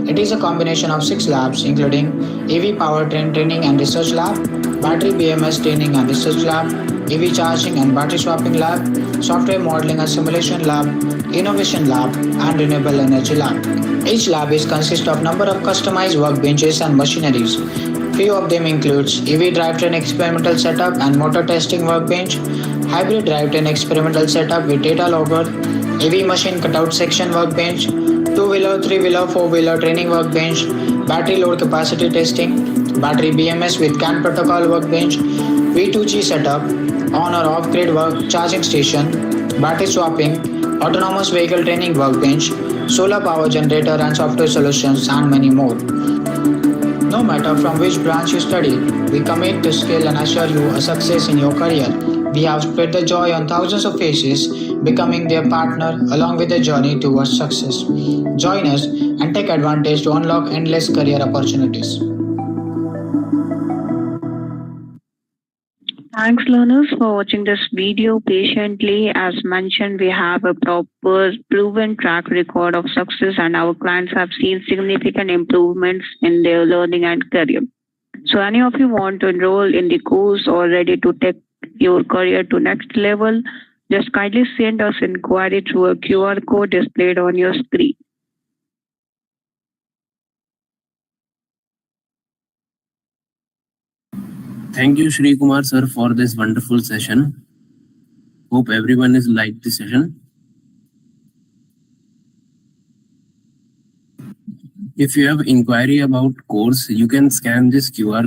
It is a combination of 6 labs, including EV powertrain training and research lab, battery BMS training and research lab, EV charging and battery swapping lab, software modeling and simulation lab, innovation lab, and renewable energy lab. Each lab is consist of number of customized workbenches and machineries. Few of them includes EV drivetrain experimental setup and motor testing workbench, hybrid drivetrain experimental setup with data logger, EV machine cutout section workbench, two-wheeler, three-wheeler, four-wheeler training workbench, battery load capacity testing, battery BMS with CAN protocol workbench, V2G setup, on or off-grid work charging station, battery swapping, autonomous vehicle training workbench, solar power generator and software solutions, and many more. No matter from which branch you study, we commit to skill and assure you a success in your career. We have spread the joy on thousands of faces, becoming their partner along with the journey towards success. Join us and take advantage to unlock endless career opportunities. Thanks, learners, for watching this video patiently. As mentioned, we have a proper proven track record of success, and our clients have seen significant improvements in their learning and career. So any of you want to enroll in the course or ready to take your career to next level, just kindly send us inquiry through a QR code displayed on your screen. Thank you, Shri Kumar sir, for this wonderful session. Hope everyone has liked the session. If you have inquiry about course, you can scan this QR code